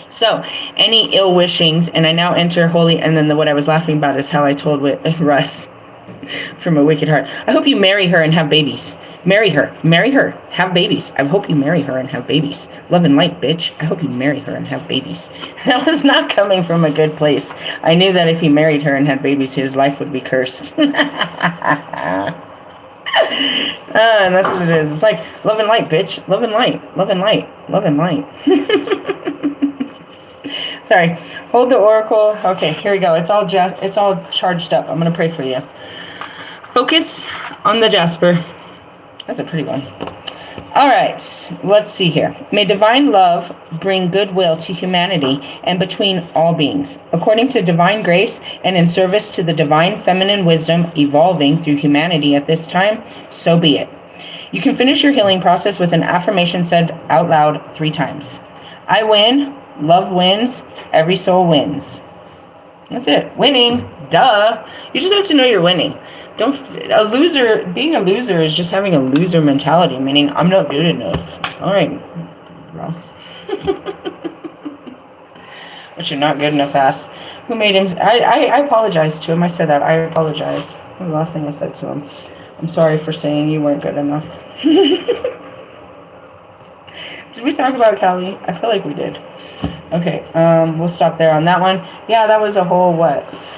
So, any ill wishings, and I now enter holy, and then what I was laughing about is how I told with Russ, From a wicked heart. I hope you marry her and have babies. Marry her, have babies. I hope you marry her and have babies. Love and light, bitch. I hope you marry her and have babies. That was not coming from a good place. I knew that if he married her and had babies, his life would be cursed. And that's what it is. It's like, love and light, bitch. Love and light, love and light, love and light. Sorry. Hold the oracle. Okay, here we go. It's all charged up. I'm going to pray for you. Focus on the Jasper. That's a pretty one. All right, let's see here. May divine love bring goodwill to humanity and between all beings. According to divine grace and in service to the divine feminine wisdom evolving through humanity at this time, so be it. You can finish your healing process with an affirmation said out loud 3 times. I win, love wins, every soul wins. That's it. Winning. Duh. You just have to know you're winning. Being a loser is just having a loser mentality, meaning I'm not good enough. All right, Ross. But you're not good enough, ass. Who made him? I apologized to him. I said that. I apologize. That was the last thing I said to him. I'm sorry for saying you weren't good enough. Did we talk about Callie? I feel like we did. Okay, we'll stop there on that one. Yeah, that was a whole,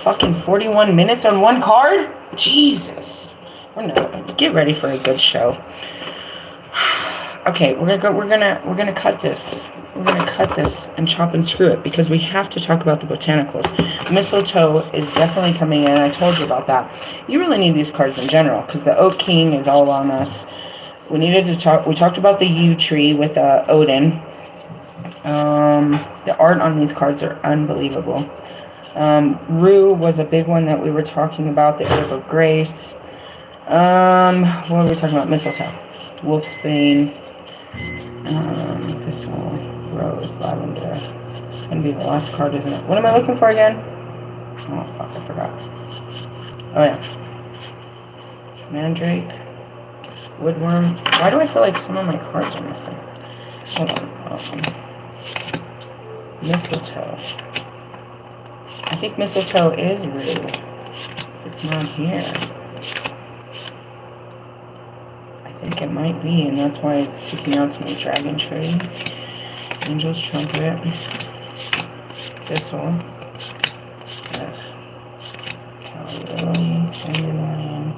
fucking 41 minutes on one card? Jesus. Get ready for a good show. Okay, we're gonna cut this. We're gonna cut this and chop and screw it because we have to talk about the botanicals. Mistletoe is definitely coming in. I told you about that. You really need these cards in general because the Oak King is all on us. We talked about the yew tree with Odin. The art on these cards are unbelievable. Rue was a big one that we were talking about, the Herb of Grace. What were we talking about? Mistletoe. Wolfsbane. Thistle, Rose, Lavender. It's going to be the last card, isn't it? What am I looking for again? Oh, fuck, I forgot. Oh, yeah. Mandrake. Woodworm. Why do I feel like some of my cards are missing? Hold on. Mistletoe. I think mistletoe is Rue. It's not here. I think it might be, and that's why it's sticking out to me. Dragon tree. Angel's trumpet. Thistle. Cali lily. Dandelion.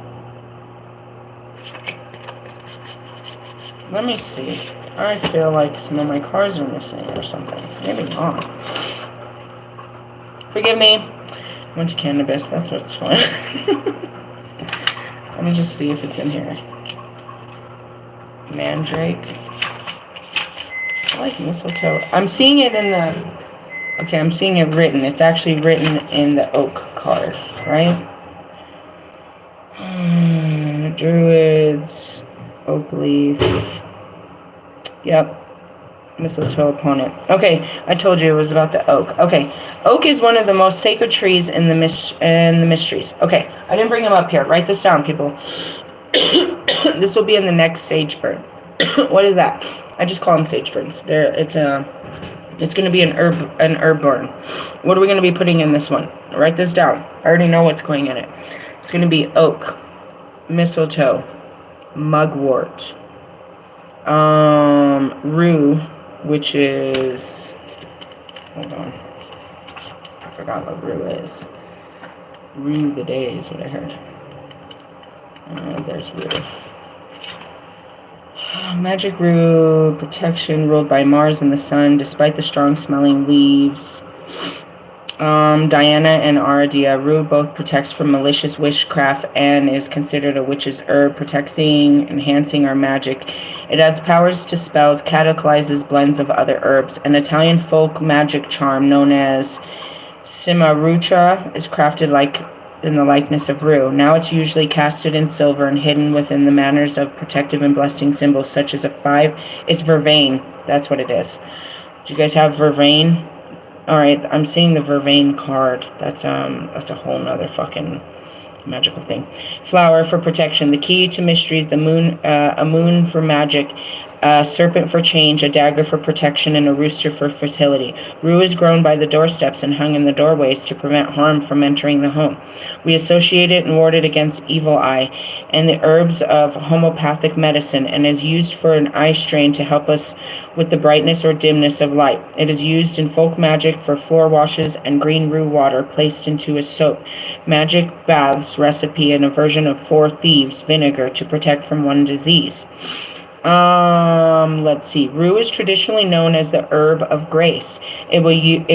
Let me see. I feel like some of my cards are missing or something. Maybe not. Forgive me. I went to cannabis. That's what's fun. Let me just see if it's in here. Mandrake. I like mistletoe. I'm seeing it in the... Okay, I'm seeing it written. It's actually written in the oak card, right? Druids. Oak leaf. Yep. Mistletoe opponent. Okay, I told you it was about the oak. Okay, oak is one of the most sacred trees in the mysteries. Okay, I didn't bring them up here. Write this down, people. This will be in the next sage burn. What is that? I just call them sage burns. It's going to be an herb burn. What are we going to be putting in this one? Write this down. I already know what's going in it. It's going to be oak, mistletoe, mugwort, rue, which is, hold on, I forgot what rue is. Rue the day is what I heard. There's rue. Magic rue, protection, ruled by Mars and the sun, despite the strong smelling leaves. Diana and Aradia. Rue both protects from malicious witchcraft and is considered a witch's herb, protecting, enhancing our magic. It adds powers to spells, catalyzes blends of other herbs. An Italian folk magic charm known as Simarucha is crafted in the likeness of Rue. Now it's usually casted in silver and hidden within the manners of protective and blessing symbols such as a 5. It's vervain. That's what it is. Do you guys have vervain? Alright, I'm seeing the vervain card. That's a whole nother fucking magical thing. Flower for protection. The key to mysteries, the moon, a moon for magic. a serpent for change, a dagger for protection, and a rooster for fertility. Rue is grown by the doorsteps and hung in the doorways to prevent harm from entering the home. We associate it and ward it against evil eye and the herbs of homeopathic medicine, and is used for an eye strain to help us with the brightness or dimness of light. It is used in folk magic for floor washes and green rue water placed into a soap, magic baths recipe, and a version of 4 thieves vinegar to protect from one disease. Let's see. Rue is traditionally known as the herb of grace. It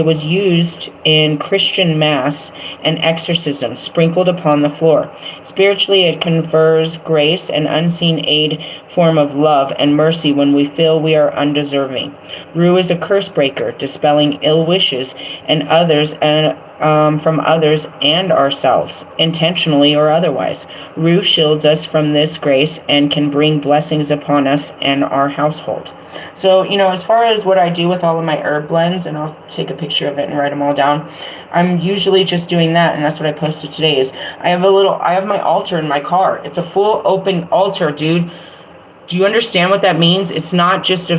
was used in Christian mass and exorcism, sprinkled upon the floor. Spiritually, it confers grace and unseen aid, form of love and mercy when we feel we are undeserving. Rue is a curse breaker, dispelling ill wishes and others from others and ourselves, intentionally or otherwise. Rue shields us from this grace and can bring blessings upon us and our household. So, as far as what I do with all of my herb blends, and I'll take a picture of it and write them all down, I'm usually just doing that, and that's what I posted today, is I have my altar in my car. It's a full open altar, dude. Do you understand what that means? It's not just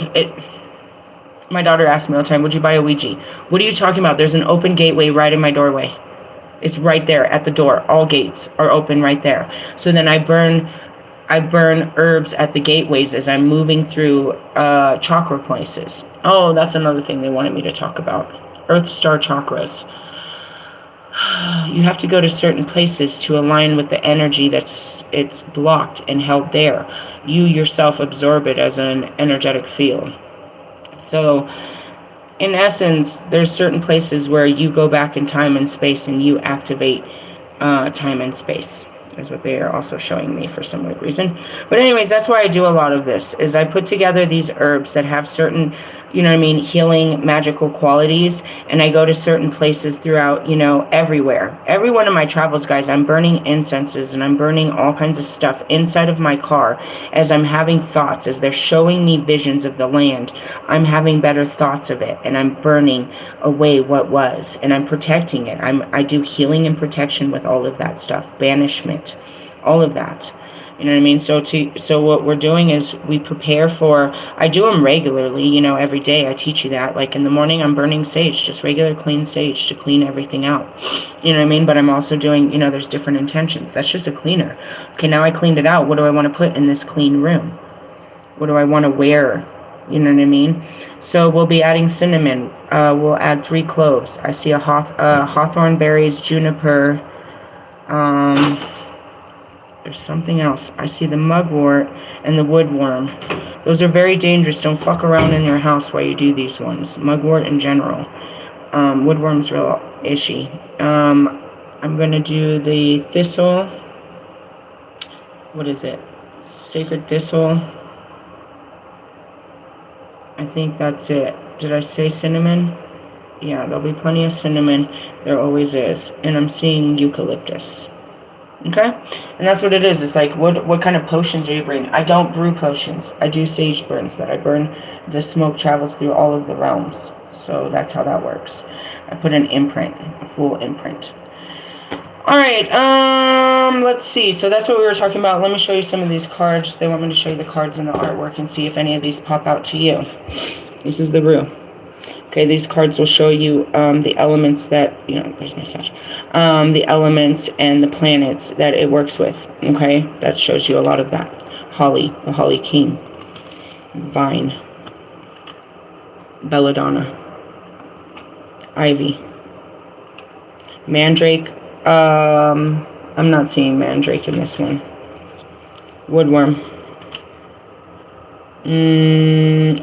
my daughter asks me all the time, would you buy a Ouija? What are you talking about? There's an open gateway right in my doorway. It's right there at the door. All gates are open right there. So then I burn herbs at the gateways as I'm moving through chakra places. Oh, that's another thing they wanted me to talk about. Earth star chakras. You have to go to certain places to align with the energy it's blocked and held there. You yourself absorb it as an energetic field. So, in essence, there's certain places where you go back in time and space and you activate time and space, is what they are also showing me for some weird reason. But anyways, that's why I do a lot of this, is I put together these herbs that have certain, healing, magical qualities, and I go to certain places throughout, everywhere. Every one of my travels, guys, I'm burning incenses and I'm burning all kinds of stuff inside of my car as I'm having thoughts, as they're showing me visions of the land. I'm having better thoughts of it, and I'm burning away what was, and I'm protecting it. I do healing and protection with all of that stuff, banishment, all of that. You know what I mean? So what we're doing is we prepare for, I do them regularly, every day. I teach you that. Like in the morning, I'm burning sage, just regular clean sage to clean everything out. You know what I mean? But I'm also doing, there's different intentions. That's just a cleaner. Okay, now I cleaned it out. What do I want to put in this clean room? What do I want to wear? You know what I mean? So we'll be adding cinnamon. We'll add 3 cloves. I see a hawthorn berries, juniper, there's something else. I see the mugwort and the woodworm. Those are very dangerous. Don't fuck around in your house while you do these ones. Mugwort in general. Woodworm's real ishy. I'm going to do the thistle. What is it? Sacred thistle. I think that's it. Did I say cinnamon? Yeah, there'll be plenty of cinnamon. There always is. And I'm seeing eucalyptus. Okay? And that's what it is. It's like, what kind of potions are you bringing? I don't brew potions. I do sage burns that I burn. The smoke travels through all of the realms. So that's how that works. I put an imprint, a full imprint. Alright, let's see. So that's what we were talking about. Let me show you some of these cards. They want me to show you the cards and the artwork and see if any of these pop out to you. This is the Rue. Okay, these cards will show you the elements that, there's my stash. The elements and the planets that it works with. Okay, that shows you a lot of that. Holly, the Holly King. Vine. Belladonna. Ivy. Mandrake. I'm not seeing Mandrake in this one. Woodworm.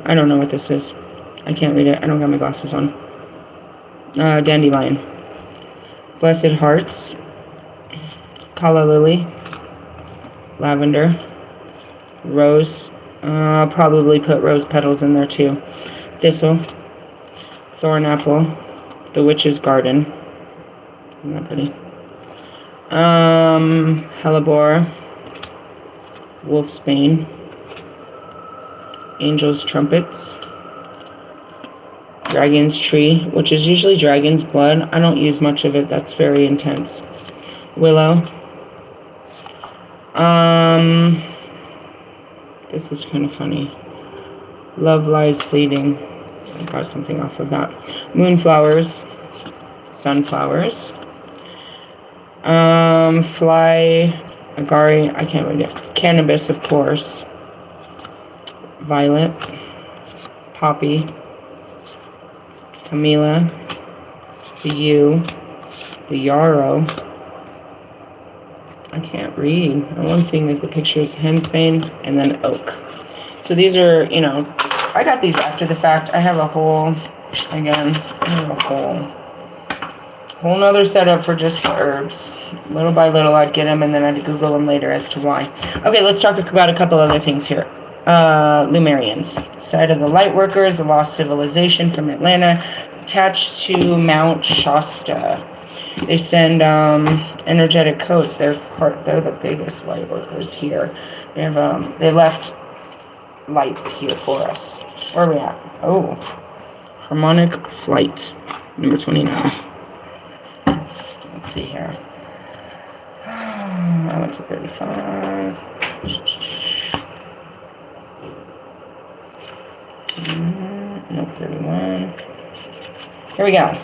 I don't know what this is. I can't read it. I don't got my glasses on. Dandelion. Blessed Hearts. Calla Lily. Lavender. Rose. I'll probably put rose petals in there too. Thistle. Thorn apple. The Witch's Garden. Isn't that pretty? Hellebore. Wolfsbane. Angel's Trumpets. Dragon's Tree, which is usually dragon's blood. I don't use much of it. That's very intense. Willow. This is kind of funny. Love lies bleeding. I got something off of that. Moonflowers. Sunflowers. Fly. Agari. I can't read it. Cannabis, of course. Violet. Poppy. Camila. The yew. The yarrow. I can't read. All I'm seeing is the pictures, henbane and then oak. So these are, you know, I got these after the fact. I have a whole, again, I have a whole nother setup for just the herbs. Little by little I'd get them and then I'd Google them later as to why. Okay, let's talk about a couple other things here. Lumerians. Site of the Lightworkers, a lost civilization from Atlanta, attached to Mount Shasta. They send energetic codes. They're the biggest light workers here. They have they left lights here for us. Where are we at? Oh, harmonic flight, number 29. Let's see here. I went to 35. Nope, 31. Here we go.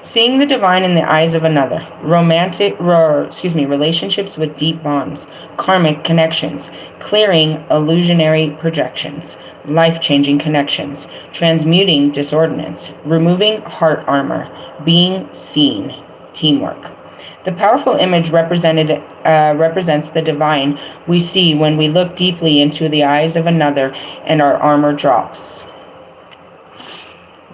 Seeing the divine in the eyes of another. Relationships with deep bonds. Karmic connections. Clearing illusionary projections. Life-changing connections. Transmuting disordinance. Removing heart armor. Being seen. Teamwork. The powerful image represents the divine we see when we look deeply into the eyes of another and our armor drops.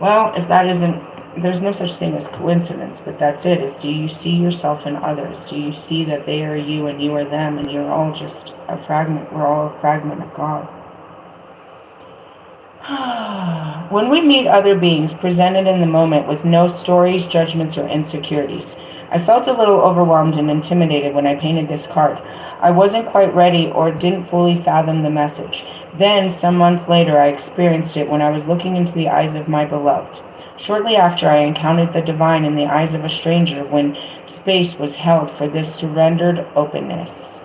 Well, if that isn't, there's no such thing as coincidence, but that's it, is do you see yourself in others? Do you see that they are you and you are them and you're all just a fragment, we're all a fragment of God? When we meet other beings presented in the moment with no stories, judgments, or insecurities, I felt a little overwhelmed and intimidated when I painted this card. I wasn't quite ready or didn't fully fathom the message. Then, some months later, I experienced it when I was looking into the eyes of my beloved. Shortly after, I encountered the divine in the eyes of a stranger when space was held for this surrendered openness.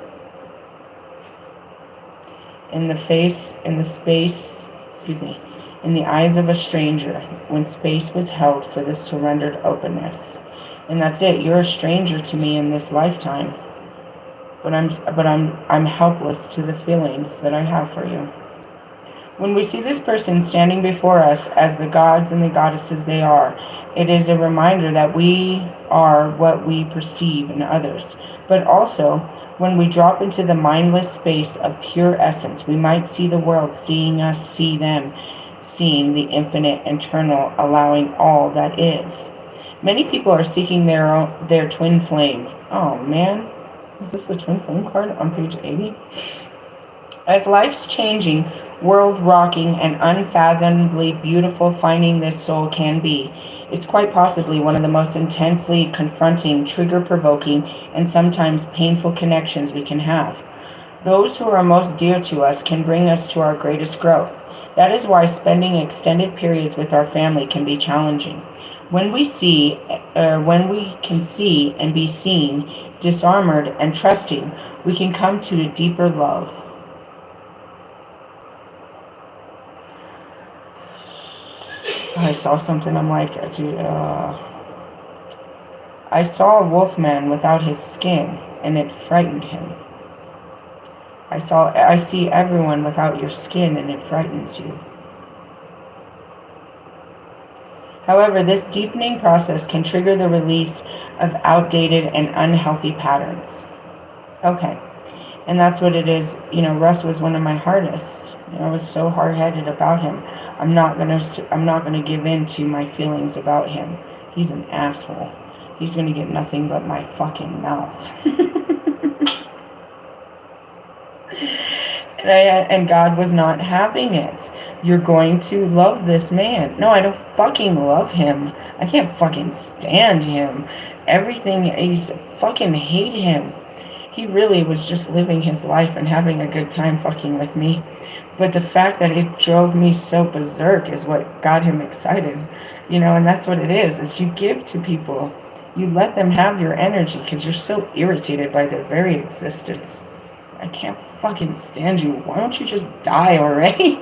In the eyes of a stranger when space was held for this surrendered openness. And that's it. You're a stranger to me in this lifetime. But I'm helpless to the feelings that I have for you. When we see this person standing before us as the gods and the goddesses they are, it is a reminder that we are what we perceive in others. But also, when we drop into the mindless space of pure essence, we might see the world seeing us, see them, seeing the infinite, eternal, allowing all that is. Many people are seeking their twin flame. Oh man, is this the twin flame card on page 80? As life's changing, world-rocking, and unfathomably beautiful finding this soul can be, it's quite possibly one of the most intensely confronting, trigger-provoking, and sometimes painful connections we can have. Those who are most dear to us can bring us to our greatest growth. That is why spending extended periods with our family can be challenging. When we can see and be seen, disarmored and trusting, we can come to a deeper love. I saw something, I'm like, I saw a wolfman without his skin, and it frightened him. I see everyone without your skin, and it frightens you. However, this deepening process can trigger the release of outdated and unhealthy patterns. Okay, and that's what it is. You know, Russ was one of my hardest. I was so hard-headed about him. I'm not gonna give in to my feelings about him. He's an asshole. He's gonna get nothing but my fucking mouth. And God was not having it. You're going to love this man. No, I don't fucking love him. I can't fucking stand him. I fucking hate him. He really was just living his life and having a good time fucking with me. But the fact that it drove me so berserk is what got him excited. You know, and that's what it is you give to people. You let them have your energy because you're so irritated by their very existence. I can't fucking stand you. Why don't you just die already?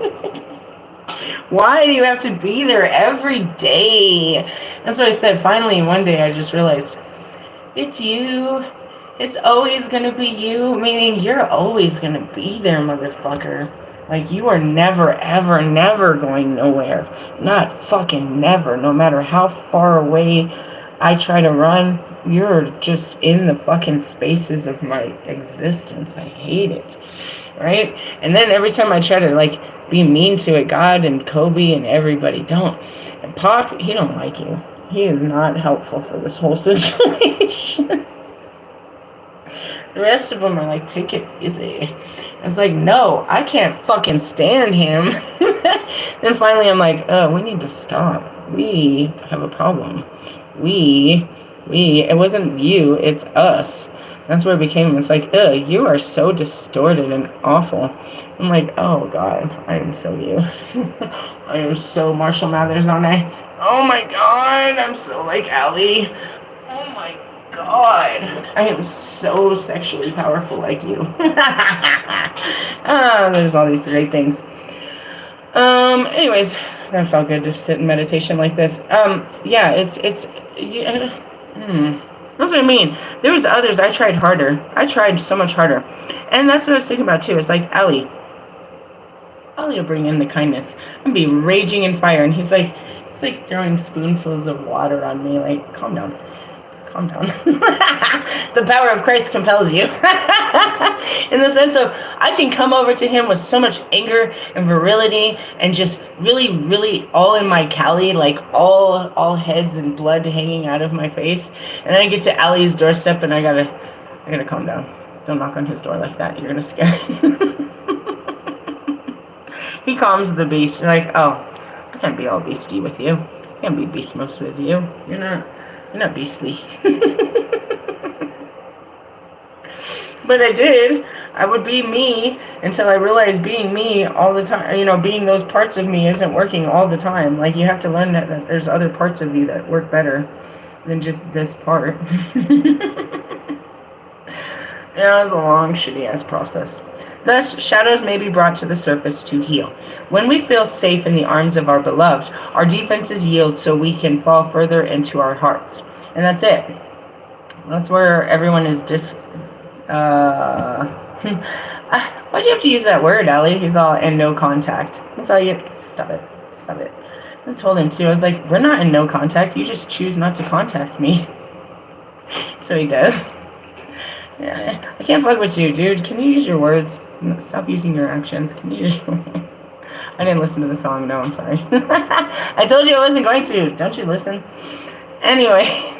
Why do you have to be there every day? That's what I said. Finally, one day I just realized, it's you. It's always going to be you. Meaning you're always going to be there, motherfucker. Like, you are never, ever, never going nowhere. Not fucking never. No matter how far away I try to run, you're just in the fucking spaces of my existence. I hate it. Right? And then every time I try to, like, be mean to it, God and Kobe and everybody, don't. And Pop, he don't like you. He is not helpful for this whole situation. The rest of them are like, take it easy. I was like, no, I can't fucking stand him. Then finally I'm like, we need to stop. We have a problem. It wasn't you, it's us. That's where it became. It's like, you are so distorted and awful. I'm like, oh God, I am so you. I am so Marshall Mathers, aren't I? Oh my God, I'm so like Allie. Oh my God, I am so sexually powerful like you. There's all these great things. Anyways, that felt good to sit in meditation like this. Yeah, that's what I mean. There was others. I tried harder. I tried so much harder. And that's what I was thinking about too. It's like, Allie will bring in the kindness. I'm be raging in fire. And he's like throwing spoonfuls of water on me. Like, calm down. Calm down. The power of Christ compels you. In the sense of, I can come over to him with so much anger and virility and just really, really all in my Cali, like all heads and blood hanging out of my face. And then I get to Allie's doorstep and I gotta calm down. Don't knock on his door like that. You're gonna scare him. He calms the beast. Like, oh, I can't be all beastie with you. I can't be beast most with you. You're not beastly. But I did. I would be me until I realized being me all the time, being those parts of me isn't working all the time. Like, you have to learn that there's other parts of you that work better than just this part. Yeah, it was a long, shitty-ass process. Thus, shadows may be brought to the surface to heal. When we feel safe in the arms of our beloved, our defenses yield so we can fall further into our hearts. And that's it. That's where everyone is why'd you have to use that word, Allie? He's all in no contact. That's all you... Stop it. I told him, too. I was like, we're not in no contact. You just choose not to contact me. So he does. Yeah, I can't fuck with you, dude. Can you use your words? Stop using your actions. Can you use your words? I didn't listen to the song. No, I'm sorry. I told you I wasn't going to. Don't you listen? Anyway.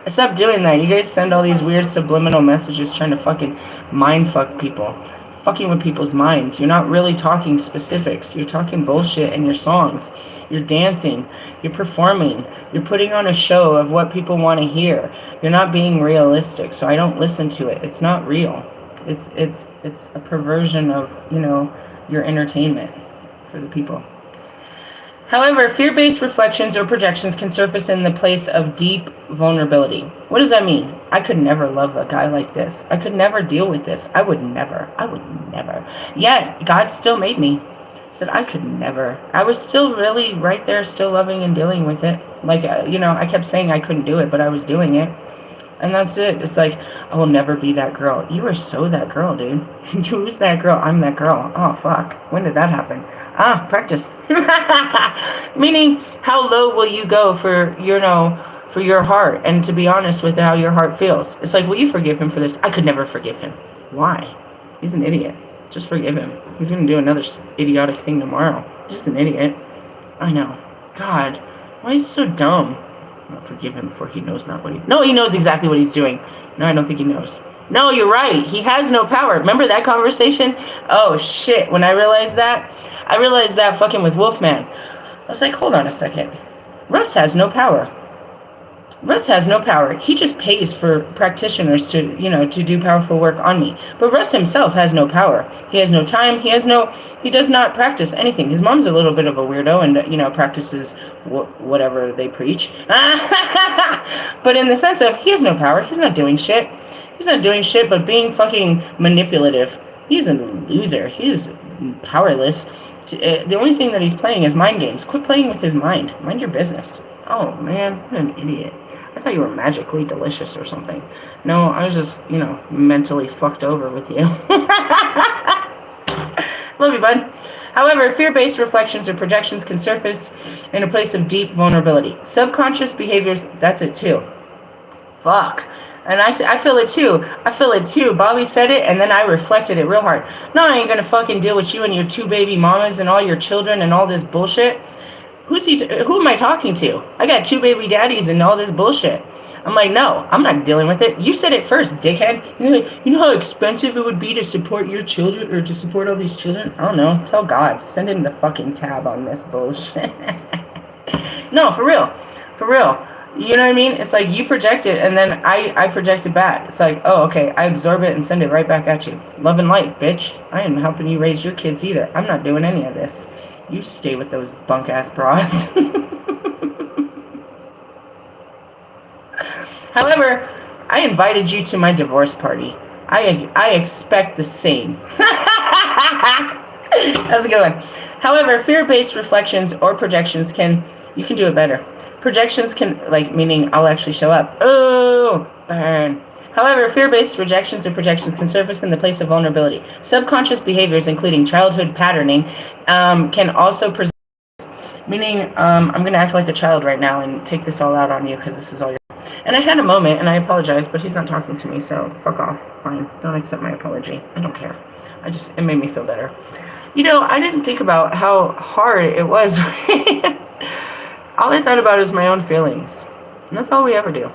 I stopped doing that. You guys send all these weird subliminal messages trying to fucking mind fuck people. Fucking with people's minds. You're not really talking specifics. You're talking bullshit in your songs. You're dancing. You're performing. You're putting on a show of what people want to hear. You're not being realistic, so I don't listen to it. It's not real. It's a perversion of, your entertainment for the people. However, fear-based reflections or projections can surface in the place of deep vulnerability. What does that mean? I could never love a guy like this. I could never deal with this. I would never. Yet, God still made me. Said I could never. I was still really right there, still loving and dealing with it. Like, I kept saying I couldn't do it, but I was doing it. And that's it. It's like, I will never be that girl. You are so that girl, dude. Who's that girl? I'm that girl. Oh, fuck. When did that happen? Practice. Meaning, how low will you go for your heart? And to be honest with how your heart feels. It's like, will you forgive him for this? I could never forgive him. Why? He's an idiot. Just forgive him. He's going to do another idiotic thing tomorrow. He's just an idiot. I know. God, why is he so dumb? I'll forgive him for he knows not what he... No, he knows exactly what he's doing. No, I don't think he knows. No, you're right. He has no power. Remember that conversation? Oh, shit. When I realized that fucking with Wolfman. I was like, hold on a second. Russ has no power. He just pays for practitioners to do powerful work on me. But Russ himself has no power. He has no time. He does not practice anything. His mom's a little bit of a weirdo and, practices whatever they preach. But in the sense of, he has no power. He's not doing shit. But being fucking manipulative. He's a loser. He's powerless. The only thing that he's playing is mind games. Quit playing with his mind. Mind your business. Oh, man, what an idiot. I thought you were magically delicious or something. No, I was just, mentally fucked over with you. Love you, bud. However, fear-based reflections or projections can surface in a place of deep vulnerability. Subconscious behaviors, that's it too. Fuck. And I feel it too. I feel it too. Bobby said it, and then I reflected it real hard. No, I ain't gonna fucking deal with you and your 2 baby mamas and all your children and all this bullshit. Who am I talking to? I got 2 baby daddies and all this bullshit. I'm like, no, I'm not dealing with it. You said it first, dickhead. You know how expensive it would be to support your children or to support all these children? I don't know. Tell God. Send him the fucking tab on this bullshit. No, for real. For real. You know what I mean? It's like you project it and then I project it back. It's like, oh, okay, I absorb it and send it right back at you. Love and light, bitch. I ain't helping you raise your kids either. I'm not doing any of this. You stay with those bunk-ass broads. However, I invited you to my divorce party. I expect the same. That's a good one. However, fear-based reflections or projections you can do it better. Projections meaning I'll actually show up. Oh, burn. However, fear-based projections or projections can surface in the place of vulnerability. Subconscious behaviors, including childhood patterning, can also present. Meaning, I'm going to act like a child right now and take this all out on you because this is all your. And I had a moment, and I apologize, but he's not talking to me, so fuck off. Fine. Don't accept my apology. I don't care. It made me feel better. I didn't think about how hard it was. All I thought about is my own feelings. And that's all we ever do.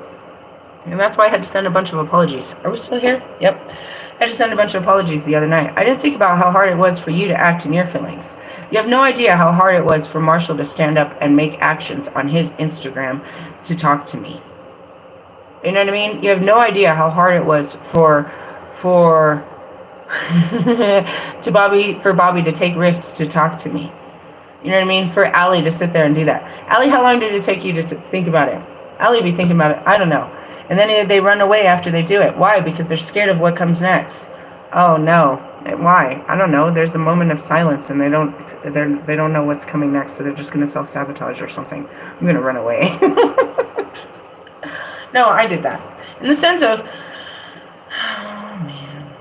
And that's why I had to send a bunch of apologies. Are we still here? Yep. I had to send a bunch of apologies the other night. I didn't think about how hard it was for you to act in your feelings. You have no idea how hard it was for Marshall to stand up and make actions on his Instagram to talk to me. You know what I mean? You have no idea how hard it was for Bobby to take risks to talk to me. You know what I mean? For Allie to sit there and do that. Allie, how long did it take you to think about it? Allie be thinking about it. I don't know. And then they run away after they do it. Why? Because they're scared of what comes next. Oh no. Why? I don't know. There's a moment of silence and they don't know what's coming next, so they're just gonna self-sabotage or something. I'm gonna run away. No, I did that. In the sense of, oh man.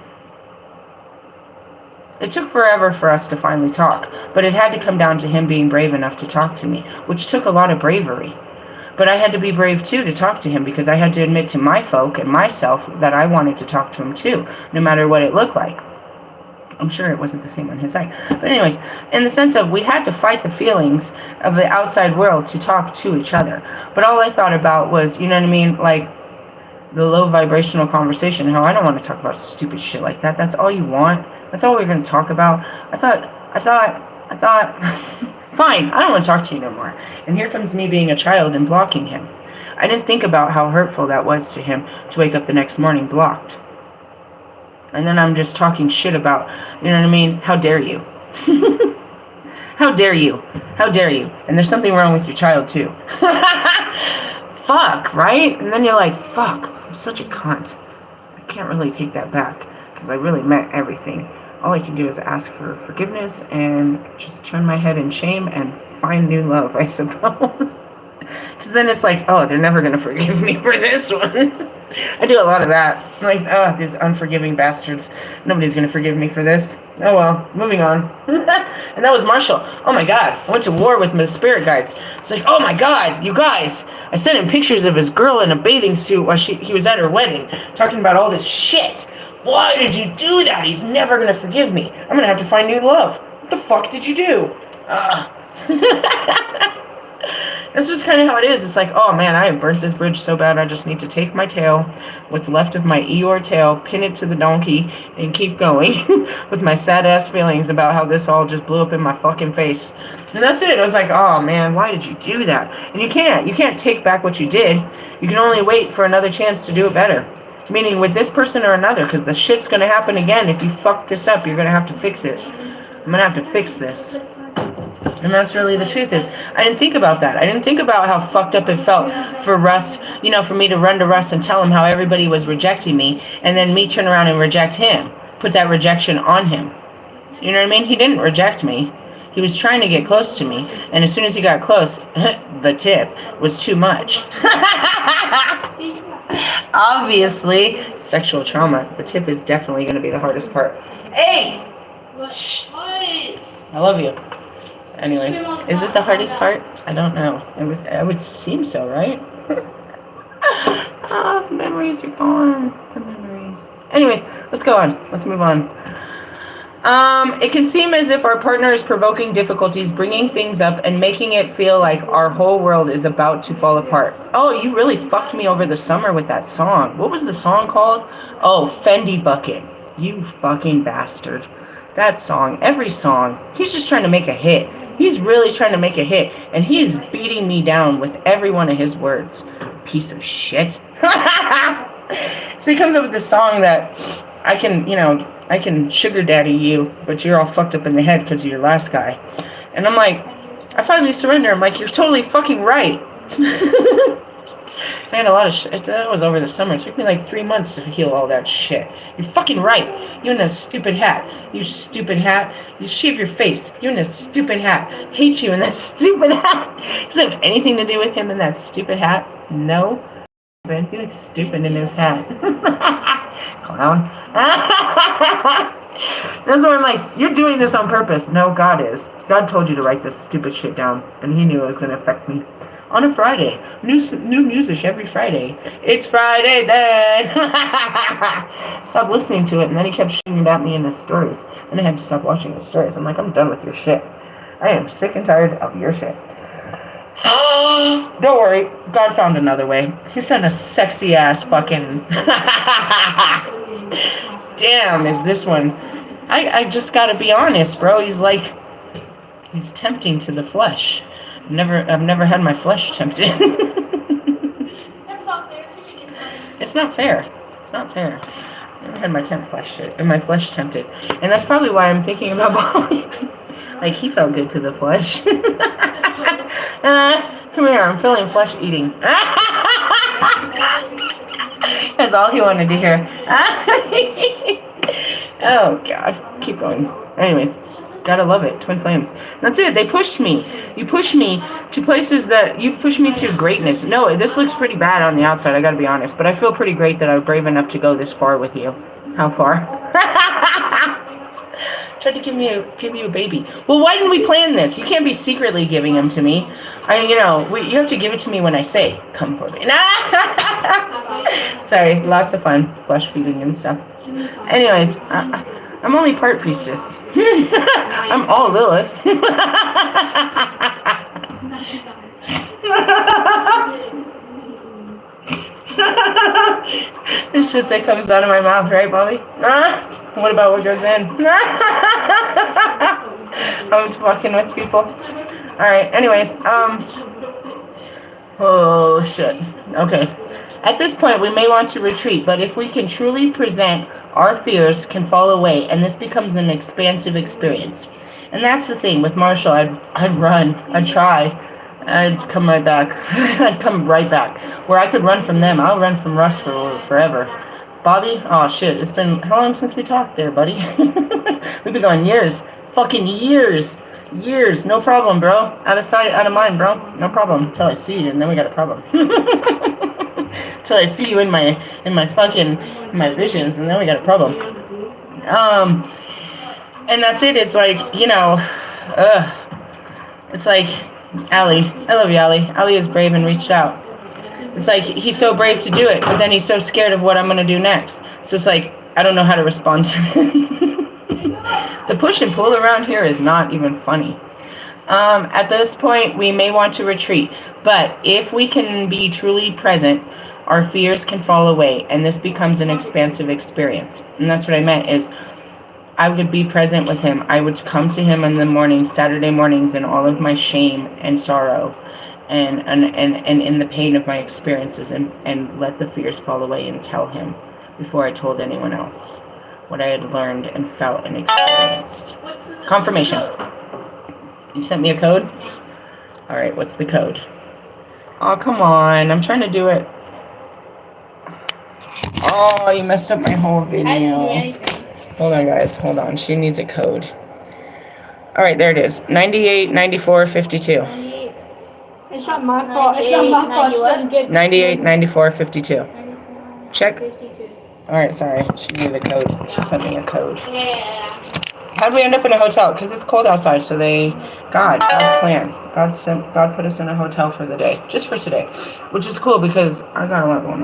It took forever for us to finally talk, but it had to come down to him being brave enough to talk to me, which took a lot of bravery. But I had to be brave too to talk to him because I had to admit to my folk and myself that I wanted to talk to him too, no matter what it looked like. I'm sure it wasn't the same on his side. But anyways, in the sense of we had to fight the feelings of the outside world to talk to each other. But all I thought about was, you know what I mean, like the low vibrational conversation, how I don't want to talk about stupid shit like that. That's all you want? That's all we're going to talk about? I thought, fine, I don't want to talk to you no more. And here comes me being a child and blocking him. I didn't think about how hurtful that was to him to wake up the next morning blocked. And then I'm just talking shit about, you know what I mean? How dare you? How dare you? How dare you? And there's something wrong with your child too. Fuck, right? And then you're like, fuck, I'm such a cunt. I can't really take that back because I really meant everything. All I can do is ask for forgiveness and just turn my head in shame and find new love, I suppose. Because then it's like, oh, they're never going to forgive me for this one. I do a lot of that. I'm like, oh, these unforgiving bastards. Nobody's going to forgive me for this. Oh, well, moving on. And that was Marshall. Oh, my God. I went to war with my spirit guides. It's like, oh, my God, you guys. I sent him pictures of his girl in a bathing suit while he was at her wedding, talking about all this shit. Why did you do that? He's never going to forgive me. I'm going to have to find new love. What the fuck did you do? That's just kind of how it is. It's like, oh man, I have burnt this bridge so bad, I just need to take my tail, what's left of my Eeyore tail, pin it to the donkey, and keep going with my sad ass feelings about how this all just blew up in my fucking face. And that's it. I was like, oh man, why did you do that? And you can't take back what you did. You can only wait for another chance to do it better. Meaning with this person or another, because the shit's going to happen again. If you fuck this up, you're going to have to fix it. I'm going to have to fix this. And that's really the truth is, I didn't think about that. I didn't think about how fucked up it felt for Russ, for me to run to Russ and tell him how everybody was rejecting me, and then me turn around and reject him. put that rejection on him. You know what I mean? He didn't reject me. He was trying to get close to me. And as soon as he got close, the tip was too much. Obviously, sexual trauma. The tip is definitely going to be the hardest part. Hey! Shh. I love you. Anyways, is it the hardest part? I don't know. It would seem so, right? Oh, the memories are gone. The memories. Anyways, let's go on. Let's move on. It can seem as if our partner is provoking difficulties, bringing things up, and making it feel like our whole world is about to fall apart. Oh, you really fucked me over the summer with that song. What was the song called? Oh, Fendi Bucket. You fucking bastard. That song, every song, he's just trying to make a hit. He's really trying to make a hit, and he is beating me down with every one of his words. Piece of shit. So he comes up with this song that I can sugar daddy you, but you're all fucked up in the head because of your last guy. And I'm like, I finally surrender. I'm like, you're totally fucking right. I had a lot of shit. That was over the summer. It took me like 3 months to heal all that shit. You're fucking right. You in that stupid hat. You stupid hat. You shave your face. You in that stupid hat. Hate you in that stupid hat. Does it have anything to do with him in that stupid hat? No. He looks stupid in his hat. Clown. That's why I'm like, you're doing this on purpose. No, God is. God told you to write this stupid shit down, and he knew it was going to affect me. On a Friday. New music every Friday. It's Friday then. Stopped listening to it, and then he kept shooting about me in his stories. And I had to stop watching his stories. I'm like, I'm done with your shit. I am sick and tired of your shit. Don't worry. God found another way. He sent a sexy ass fucking... Damn, is this one. I just gotta be honest, bro. He's tempting to the flesh. I've never had my flesh tempted. That's not fair. It's not fair. It's not fair. I've never had my flesh tempted. And that's probably why I'm thinking about Bobby. Like, he felt good to the flesh. Come here, I'm feeling flesh eating. That's all he wanted to hear. Oh, God. Keep going. Anyways. Gotta love it. Twin flames. That's it. They pushed me. You pushed me to places that... You pushed me to greatness. No, this looks pretty bad on the outside, I gotta be honest. But I feel pretty great that I was brave enough to go this far with you. How far? Tried to give you a baby. Well, why didn't we plan this? You can't be secretly giving him to me. You have to give it to me when I say, come for me. Sorry, lots of fun. Flesh feeding and stuff. Anyways, I'm only part priestess. I'm all Lilith. This shit that comes out of my mouth, right, Bobby? What about what goes in? I'm fucking with people. Alright, anyways, oh, shit. Okay. At this point, we may want to retreat, but if we can truly present, our fears can fall away, and this becomes an expansive experience. And that's the thing. With Marshall, I'd run. I'd try. I'd come right back. I'd come right back. Where I could run from them, I'll run from Russ forever. Bobby? Oh, shit. It's been... How long since we talked there, buddy? We've been going years. Fucking years. Years. No problem, bro. Out of sight, out of mind, bro. No problem. Until I see you, and then we got a problem. Till I see you in my visions, and then we got a problem. And that's it. It's like, it's like, Allie. I love you, Allie. Allie is brave and reached out. It's like, he's so brave to do it, but then he's so scared of what I'm going to do next. So it's like, I don't know how to respond to it. The push and pull around here is not even funny. At this point, we may want to retreat, but if we can be truly present, our fears can fall away, and this becomes an expansive experience. And that's what I meant is, I would be present with him. I would come to him in the mornings, Saturday mornings, in all of my shame and sorrow, and in the pain of my experiences, and let the fears fall away and tell him before I told anyone else what I had learned and felt and experienced. Confirmation. You sent me a code? All right, what's the code? Oh, come on. I'm trying to do it. Oh, you messed up my whole video. Hold on, guys. Hold on. She needs a code. All right, there it is. 98, 94, 52. 98. It's not my fault. It's not my fault. She doesn't get 98, 94, 52. 94, Check. 52. All right, sorry. She needed a code. She sent me a code. Yeah. How'd we end up in a hotel? Because it's cold outside, so God's plan. God put us in a hotel for the day, just for today, which is cool because I got a lot going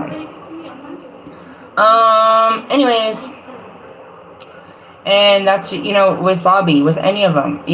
on. Anyways, and that's, with Bobby, with any of them,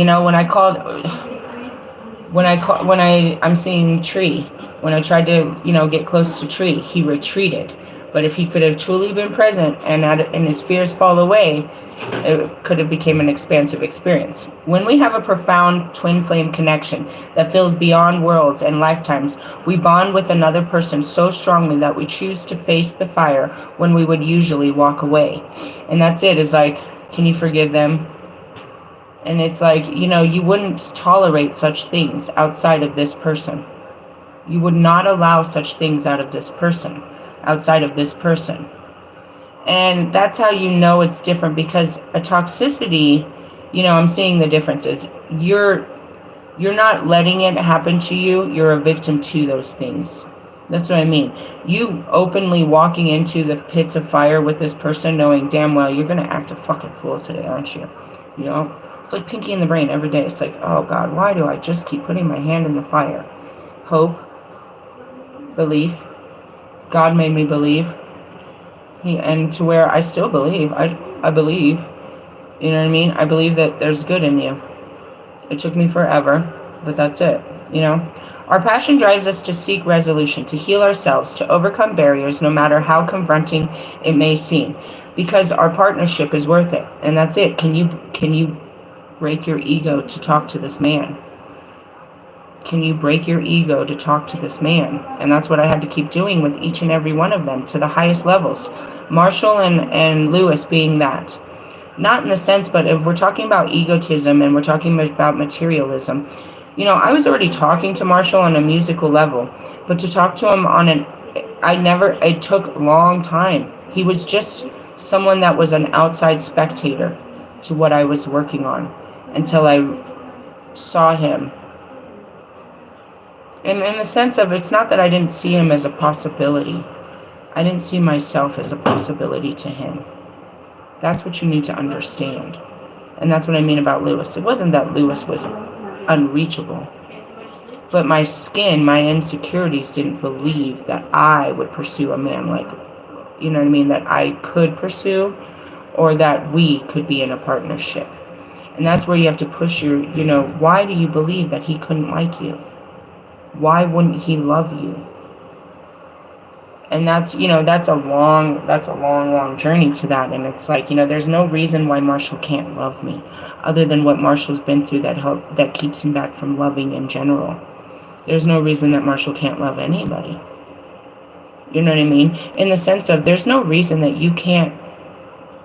I'm seeing Tree. When I tried to, get close to Tree, he retreated. But if he could have truly been present and his fears fall away, it could have become an expansive experience. When we have a profound twin flame connection that fills beyond worlds and lifetimes, we bond with another person so strongly that we choose to face the fire when we would usually walk away. And that's it. It's like, can you forgive them? And it's like, you wouldn't tolerate such things outside of this person. You would not allow such things outside of this person. And that's how you know it's different, because a toxicity, I'm seeing the differences. You're not letting it happen to you. You're a victim to those things. That's what I mean. You openly walking into the pits of fire with this person, knowing damn well you're going to act a fucking fool today, aren't you? It's like Pinky in the Brain every day. It's like, oh God, why do I just keep putting my hand in the fire? Hope, belief. God made me believe. And to where I still believe. I believe. You know what I mean? I believe that there's good in you. It took me forever, but that's it. Our passion drives us to seek resolution, to heal ourselves, to overcome barriers, no matter how confronting it may seem, because our partnership is worth it. And that's it. Can you break your ego to talk to this man? Can you break your ego to talk to this man? And that's what I had to keep doing with each and every one of them to the highest levels. Marshall and Lewis being that. Not in the sense, but if we're talking about egotism and we're talking about materialism, I was already talking to Marshall on a musical level, but to talk to him it took a long time. He was just someone that was an outside spectator to what I was working on until I saw him. And in the sense of, it's not that I didn't see him as a possibility. I didn't see myself as a possibility to him. That's what you need to understand. And that's what I mean about Lewis. It wasn't that Lewis was unreachable, but my skin, my insecurities didn't believe that I would pursue a man like, that I could pursue, or that we could be in a partnership. And that's where you have to push your, why do you believe that he couldn't like you? Why wouldn't he love you? And that's a long journey to that. And it's like, there's no reason why Marshall can't love me, other than what Marshall's been through that keeps him back from loving in general. There's no reason that Marshall can't love anybody. You know what I mean? In the sense of, there's no reason that you can't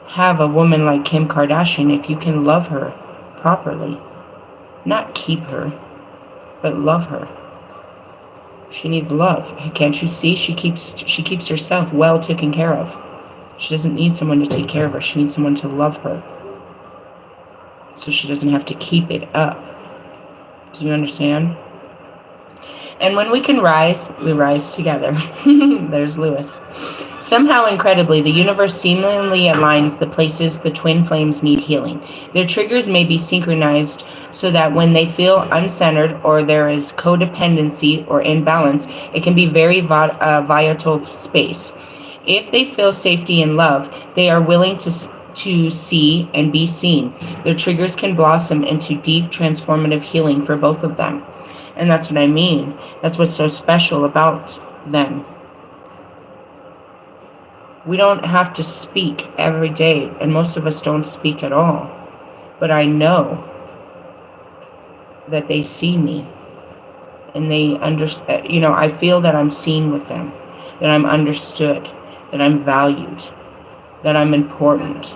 have a woman like Kim Kardashian if you can love her properly. Not keep her, but love her. She needs love. Can't you see? She keeps herself well taken care of. She doesn't need someone to take care of her. She needs someone to love her, so she doesn't have to keep it up. Do you understand? And when we can rise, we rise together. There's Lewis. Somehow, incredibly, the universe seemingly aligns the places the twin flames need healing. Their triggers may be synchronized so that when they feel uncentered or there is codependency or imbalance, it can be very vital space. If they feel safety and love, they are willing to see and be seen. Their triggers can blossom into deep transformative healing for both of them. And that's what I mean. That's what's so special about them. We don't have to speak every day, and most of us don't speak at all. But I know that they see me, and they understand. I feel that I'm seen with them, that I'm understood, that I'm valued, that I'm important.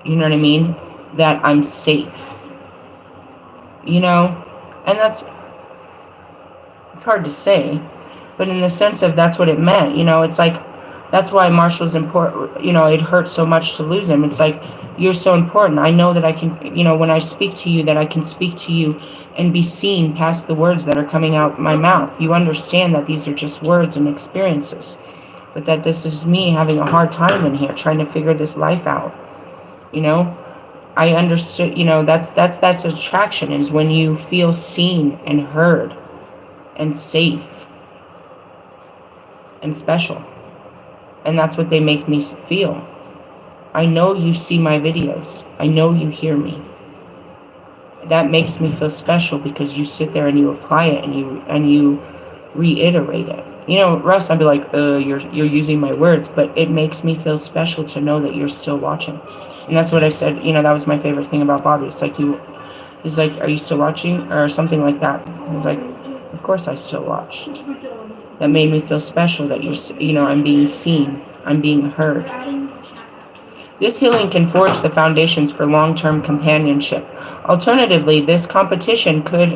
You know what I mean? That I'm safe. And it's hard to say, but in the sense of, that's what it meant. It's like, That's why Marshall's important. You know, it hurts so much to lose him. It's like, you're so important. I know that I can, you know, when I speak to you, that I can speak to you and be seen past the words that are coming out my mouth. You understand that these are just words and experiences, but that this is me having a hard time in here trying to figure this life out. You know, I understood, you know, that's attraction, is when you feel seen and heard and safe and special. And that's what they make me feel. I know you see my videos. I know you hear me. That makes me feel special because you sit there and you apply it and you reiterate it. You know, Russ, I'd be like, you're using my words, but it makes me feel special to know that you're still watching. And that's what I said, you know, that was my favorite thing about Bobby. It's like, he's like, are you still watching? Or something like that. He's like, of course I still watch. That made me feel special that you know, I'm being seen, I'm being heard. This healing can forge the foundations for long-term companionship. Alternatively, this completion could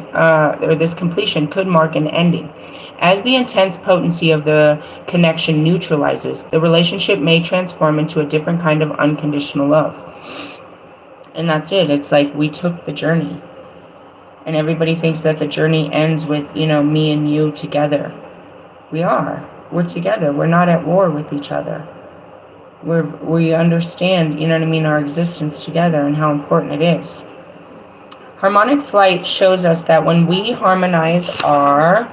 mark an ending. As the intense potency of the connection neutralizes, the relationship may transform into a different kind of unconditional love. And that's it. It's like, we took the journey. And everybody thinks that the journey ends with, you know, me and you together. We're together. We're not at war with each other. We understand, you know what I mean, our existence together and how important it is. Harmonic flight shows us that when we harmonize our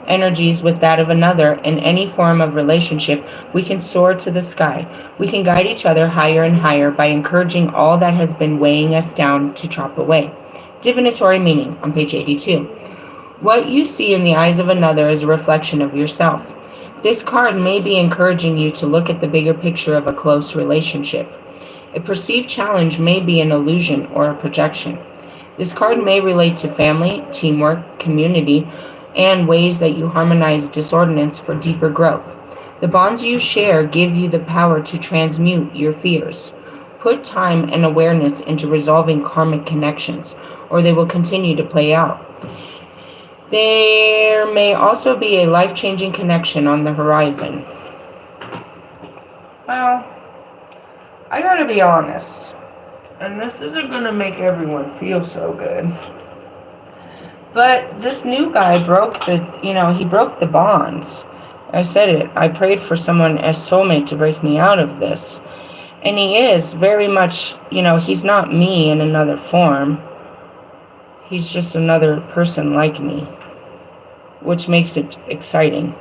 energies with that of another in any form of relationship, we can soar to the sky. We can guide each other higher and higher by encouraging all that has been weighing us down to drop away. Divinatory meaning on page 82. What you see in the eyes of another is a reflection of yourself. This card may be encouraging you to look at the bigger picture of a close relationship. A perceived challenge may be an illusion or a projection. This card may relate to family, teamwork, community, and ways that you harmonize disordinance for deeper growth. The bonds you share give you the power to transmute your fears. Put time and awareness into resolving karmic connections, or they will continue to play out. There may also be a life-changing connection on the horizon. Well, I gotta be honest, and this isn't gonna make everyone feel so good, but this new guy broke the bonds. I said it. I prayed for someone as soulmate to break me out of this. And he is very much, you know, he's not me in another form. He's just another person like me, which makes it exciting,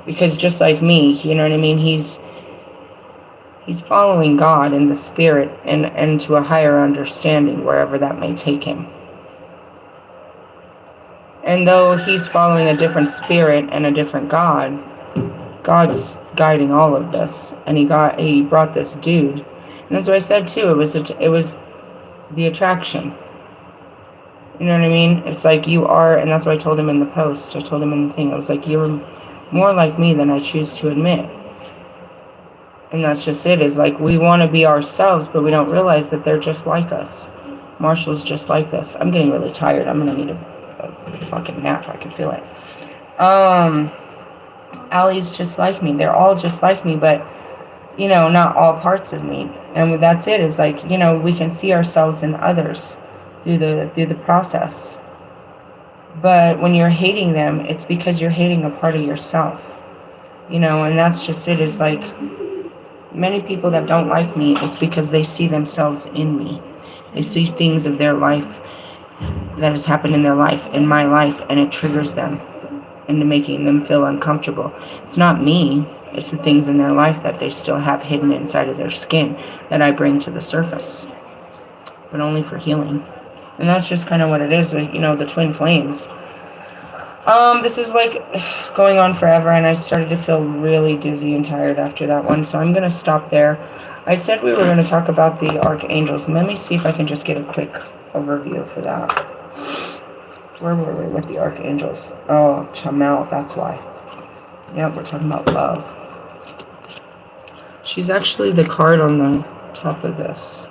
because just like me, you know what I mean, he's following God in the spirit and to a higher understanding, wherever that may take him. And though he's following a different spirit and a different God, God's guiding all of this, and he brought this dude. And that's what I said too. It was the attraction. You know what I mean? It's like, you are, and that's what I told him in the post. I told him in the thing. I was like, you're more like me than I choose to admit. And that's just it. Is like, we want to be ourselves, but we don't realize that they're just like us. Marshall's just like this. I'm getting really tired. I'm gonna need a fucking nap. I can feel it. Allie's just like me. They're all just like me, but you know, not all parts of me. And that's it. Is like, you know, we can see ourselves in others through the process. But when you're hating them, it's because you're hating a part of yourself. You know, and that's just it. Is like, many people that don't like me, it's because they see themselves in me. They see things of their life that has happened in their life, in my life, and it triggers them into making them feel uncomfortable. It's not me. It's the things in their life that they still have hidden inside of their skin that I bring to the surface, but only for healing. And that's just kind of what it is, you know, the twin flames. This is like going on forever, and I started to feel really dizzy and tired after that one, so I'm going to stop there. I said we were going to talk about the archangels, and let me see if I can just get a quick overview for that. Where were we with the archangels? Oh, Chamel, that's why. Yep, we're talking about love. She's actually the card on the top of this.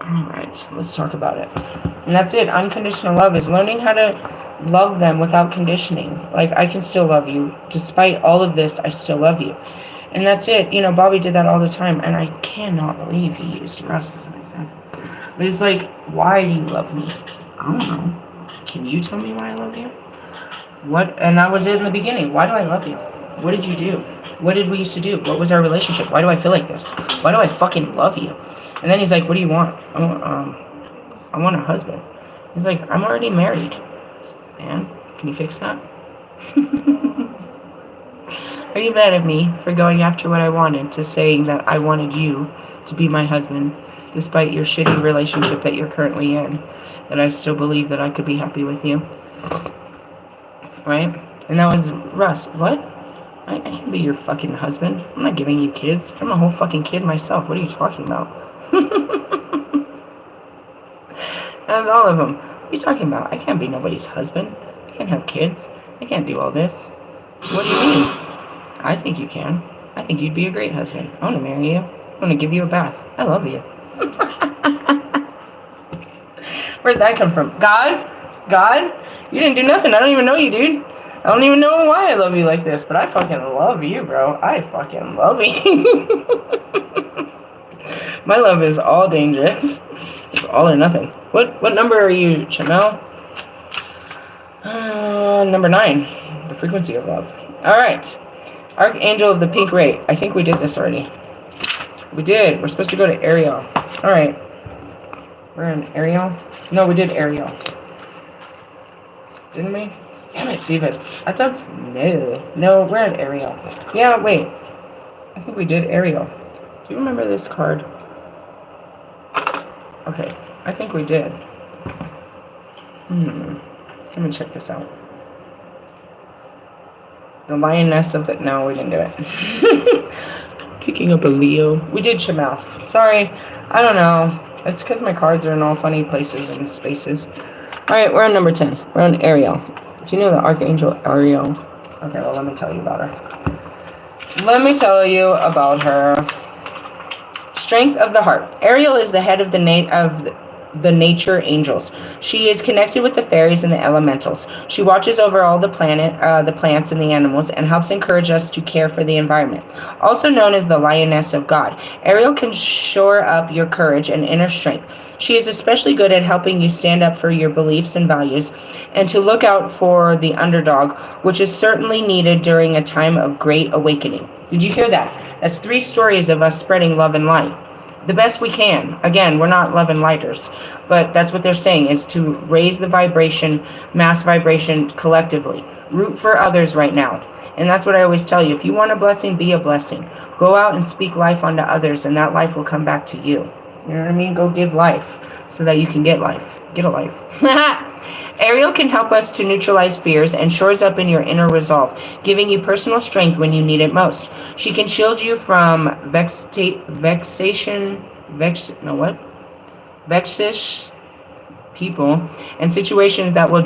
Alright, let's talk about it. And that's it. Unconditional love is learning how to love them without conditioning. Like, I can still love you. Despite all of this, I still love you. And that's it. You know, Bobby did that all the time, and I cannot believe he used Russ as an example. But it's like, why do you love me? I don't know. Can you tell me why I love you? What? And that was it in the beginning. Why do I love you? What did you do? What did we used to do? What was our relationship? Why do I feel like this? Why do I fucking love you? And then he's like, what do you want? I want a husband. He's like, I'm already married. Man, can you fix that? Are you mad at me for going after what I wanted, to saying that I wanted you to be my husband, despite your shitty relationship that you're currently in, that I still believe that I could be happy with you? Right? And that was Russ. What? I can't be your fucking husband. I'm not giving you kids. I'm a whole fucking kid myself. What are you talking about? That was all of them. What are you talking about? I can't be nobody's husband. I can't have kids. I can't do all this. What do you mean? I think you can. I think you'd be a great husband. I want to marry you. I want to give you a bath. I love you. Where'd that come from? God? You didn't do nothing. I don't even know you, dude. I don't even know why I love you like this, but I fucking love you, bro. I fucking love you. My love is all dangerous. It's all or nothing. What number are you, Chamel? Number 9. The frequency of love. All right. Archangel of the pink ray. I think we did this already. We did. We're supposed to go to Ariel. All right. We're in Ariel? No, we did Ariel. Didn't we? Damn it, Beavis. I thought... No, we're in Ariel. Yeah, wait. I think we did Ariel. Do you remember this card? Okay. I think we did. Let me check this out. The lioness of the... No, we didn't do it. Picking up a Leo. We did Chamel. Sorry. I don't know. It's because my cards are in all funny places and spaces. Alright, we're on number 10. We're on Ariel. Do you know the Archangel Ariel? Okay, well, let me tell you about her. Strength of the heart. Ariel is the head of the nature angels. She is connected with the fairies and the elementals. She watches over all the plants and the animals, and helps encourage us to care for the environment. Also known as the lioness of God, Ariel can shore up your courage and inner strength. She is especially good at helping you stand up for your beliefs and values, and to look out for the underdog, which is certainly needed during a time of great awakening. Did you hear that? That's 3 stories of us spreading love and light. The best we can. Again, we're not love and lighters, but that's what they're saying, is to raise the vibration, mass vibration collectively. Root for others right now. And that's what I always tell you. If you want a blessing, be a blessing. Go out and speak life onto others, and that life will come back to you. You know what I mean? Go give life so that you can get life. Get a life. Ariel can help us to neutralize fears and shores up in your inner resolve, giving you personal strength when you need it most. She can shield you from vexatious people and situations that will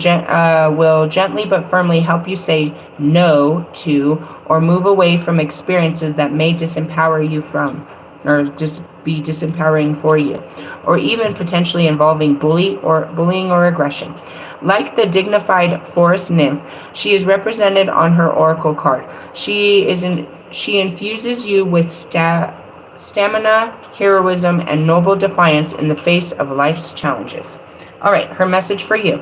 gently but firmly help you say no to or move away from experiences that may disempower you from, or just be disempowering for you, or even potentially involving bullying or aggression. Like the dignified forest nymph, she is represented on her oracle card. She infuses you with stamina, heroism, and noble defiance in the face of life's challenges. All right, her message for you.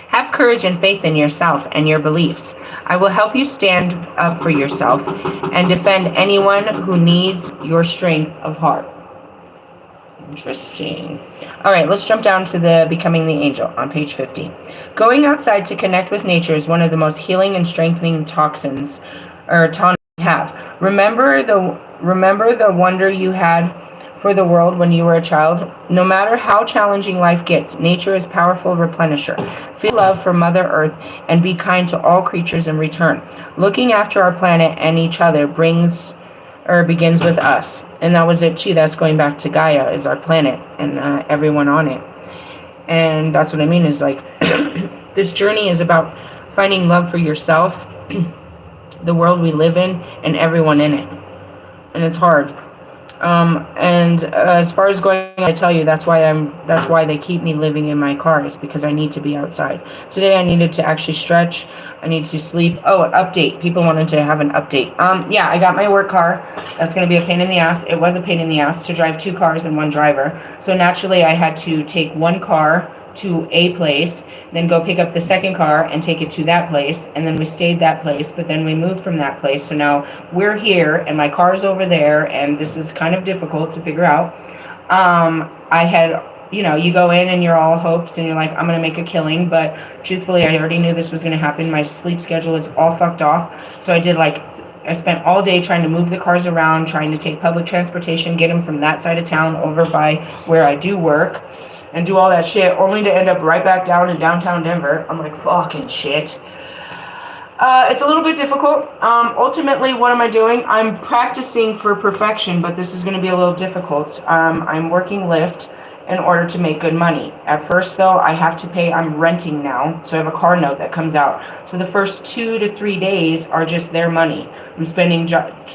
Have courage and faith in yourself and your beliefs. I will help you stand up for yourself and defend anyone who needs your strength of heart. Interesting. All right, let's jump down to the Becoming the Angel on page 50. Going outside to connect with nature is one of the most healing and strengthening tonics we have. Remember the wonder you had for the world when you were a child? No matter how challenging life gets, nature is a powerful replenisher. Feel love for Mother Earth and be kind to all creatures in return. Looking after our planet and each other begins with us. And that was it too. That's going back to Gaia, is our planet and everyone on it. And that's what I mean, is like this journey is about finding love for yourself, the world we live in, and everyone in it. And it's hard. And as far as going, I tell you, that's why they keep me living in my car, is because I need to be outside. Today I needed to actually stretch. I need to sleep. Oh, an update. People wanted to have an update. Yeah, I got my work car. That's going to be a pain in the ass. It was a pain in the ass to drive 2 cars and 1 driver. So naturally I had to take 1 car to a place, then go pick up the second car and take it to that place, and then we stayed that place, but then we moved from that place. So now we're here and my car's over there, and this is kind of difficult to figure out. I had, you go in and you're all hopes and you're like, I'm going to make a killing, but truthfully I already knew this was going to happen. My sleep schedule is all fucked off. So I spent all day trying to move the cars around, trying to take public transportation, get them from that side of town over by where I do work, and do all that shit, only to end up right back down in downtown Denver. I'm like, fucking shit. It's a little bit difficult. Ultimately, what am I doing? I'm practicing for perfection, but this is going to be a little difficult. I'm working Lyft in order to make good money. At first, though, I have to pay. I'm renting now, so I have a car note that comes out. So the first 2 to 3 days are just their money. I'm spending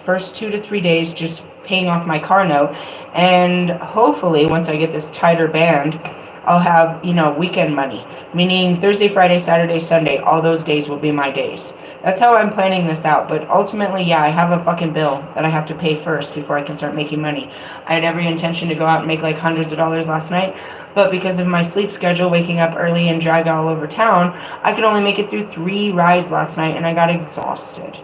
first 2 to 3 days just paying off my car note, and hopefully once I get this tighter band, I'll have weekend money, meaning Thursday, Friday, Saturday, Sunday, all those days will be my days. That's how I'm planning this out. But ultimately, yeah, I have a fucking bill that I have to pay first before I can start making money. I had every intention to go out and make like hundreds of dollars last night, but because of my sleep schedule, waking up early and drag all over town, I could only make it through 3 rides last night, and I got exhausted.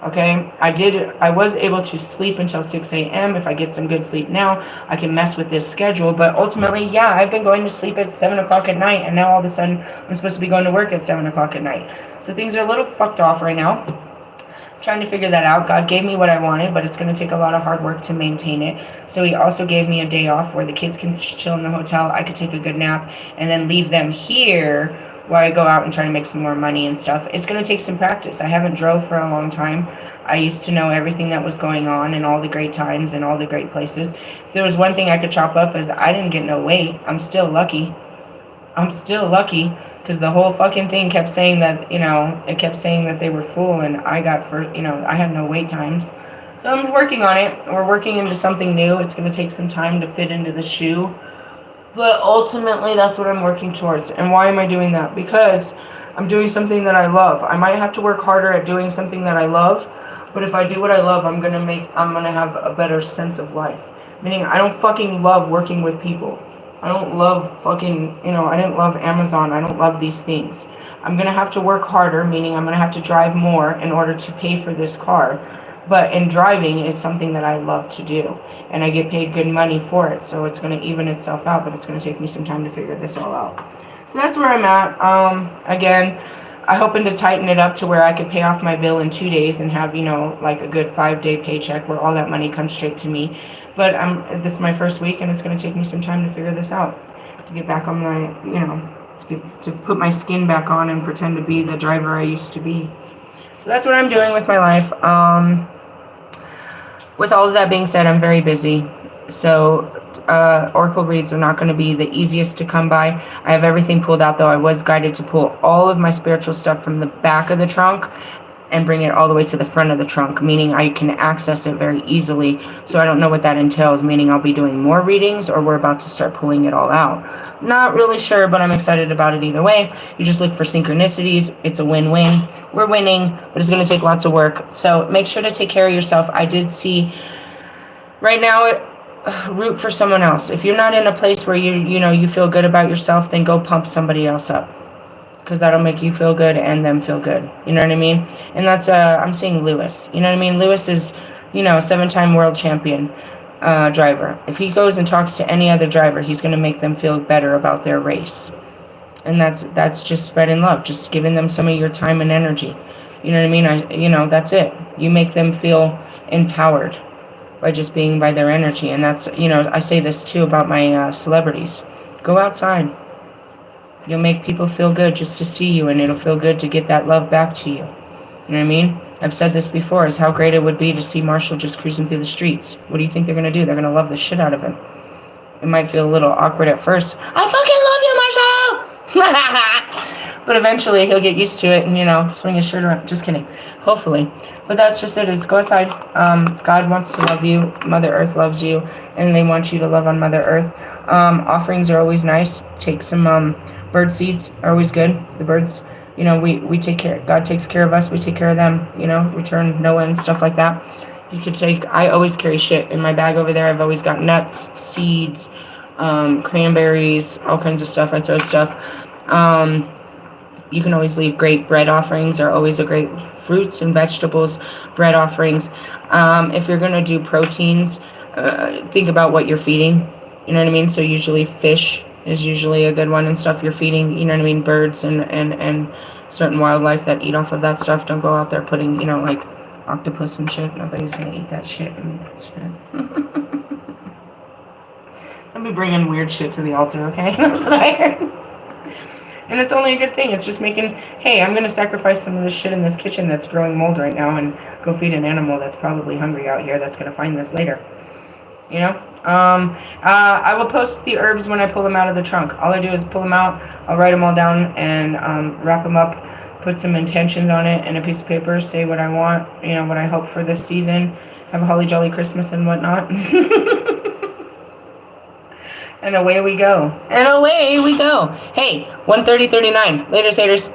Okay, I was able to sleep until 6 a.m. If I get some good sleep now, I can mess with this schedule. But ultimately, yeah, I've been going to sleep at 7 o'clock at night, and now all of a sudden, I'm supposed to be going to work at 7 o'clock at night. So things are a little fucked off right now. I'm trying to figure that out. God gave me what I wanted, but it's going to take a lot of hard work to maintain it. So he also gave me a day off where the kids can chill in the hotel. I could take a good nap and then leave them here while I go out and try to make some more money and stuff. It's going to take some practice. I haven't drove for a long time. I used to know everything that was going on and all the great times and all the great places. If there was one thing I could chop up is I didn't get no weight. I'm still lucky. Because the whole fucking thing kept saying that, it kept saying that they were full, and I had no wait times. So I'm working on it. We're working into something new. It's going to take some time to fit into the shoe. But ultimately, that's what I'm working towards. And why am I doing that? Because I'm doing something that I love. I might have to work harder at doing something that I love, but if I do what I love, I'm gonna have a better sense of life. Meaning, I don't fucking love working with people. I don't love fucking, I didn't love Amazon. I don't love these things. I'm gonna have to work harder, meaning I'm gonna have to drive more in order to pay for this car. But in driving is something that I love to do, and I get paid good money for it, so it's going to even itself out, but it's going to take me some time to figure this all out. So that's where I'm at. Again, I'm hoping to tighten it up to where I could pay off my bill in 2 days and have, like a good 5-day paycheck where all that money comes straight to me. But this is my first week, and it's going to take me some time to figure this out, to get back on my, to put my skin back on and pretend to be the driver I used to be. So that's what I'm doing with my life. With all of that being said, I'm very busy. So oracle reads are not going to be the easiest to come by. I have everything pulled out, though. I was guided to pull all of my spiritual stuff from the back of the trunk and bring it all the way to the front of the trunk, meaning I can access it very easily. So I don't know what that entails, meaning I'll be doing more readings or we're about to start pulling it all out. Not really sure, but I'm excited about it either way. You just look for synchronicities. It's a win-win. We're winning, but it's going to take lots of work. So make sure to take care of yourself. I did see right now, root for someone else. If you're not in a place where you feel good about yourself, then go pump somebody else up, because that'll make you feel good and them feel good. You know what I mean? And that's I'm seeing Lewis. You know what I mean? Lewis is, a 7-time world champion driver. If he goes and talks to any other driver, he's going to make them feel better about their race. And that's just spreading love, just giving them some of your time and energy. You know what I mean? That's it. You make them feel empowered by just being by their energy. And that's, I say this too about my celebrities. Go outside. You'll make people feel good just to see you, and it'll feel good to get that love back to you. You know what I mean? I've said this before, is how great it would be to see Marshall just cruising through the streets. What do you think they're going to do? They're going to love the shit out of him. It might feel a little awkward at first. I fucking love you, Marshall! But eventually he'll get used to it and, you know, swing his shirt around. Just kidding. Hopefully. But that's just it, is go outside. God wants to love you. Mother Earth loves you. And they want you to love on Mother Earth. Offerings are always nice. Take some bird seeds are always good. The birds, you know, we take care. God takes care of us. We take care of them. You know, return Noah and stuff like that. You could take, I always carry shit in my bag over there. I've always got nuts, seeds, cranberries, all kinds of stuff. I throw stuff. You can always leave great bread offerings, are always a great fruits and vegetables, bread offerings. If you're going to do proteins, think about what you're feeding. You know what I mean? So usually fish is usually a good one and stuff you're feeding. You know what I mean? Birds and certain wildlife that eat off of that stuff. Don't go out there putting, you know, like octopus and shit. Nobody's going to eat that shit. I'll be bringing weird shit to the altar, okay? That's what I heard. And it's only a good thing. It's just making, hey, I'm going to sacrifice some of this shit in this kitchen that's growing mold right now and go feed an animal that's probably hungry out here that's going to find this later. You know? I will post the herbs when I pull them out of the trunk. All I do is pull them out. I'll write them all down and wrap them up, put some intentions on it and a piece of paper, say what I want, you know, what I hope for this season. Have a holly jolly Christmas and whatnot. And away we go. And away we go. Hey, 1:30:39. Later, haters.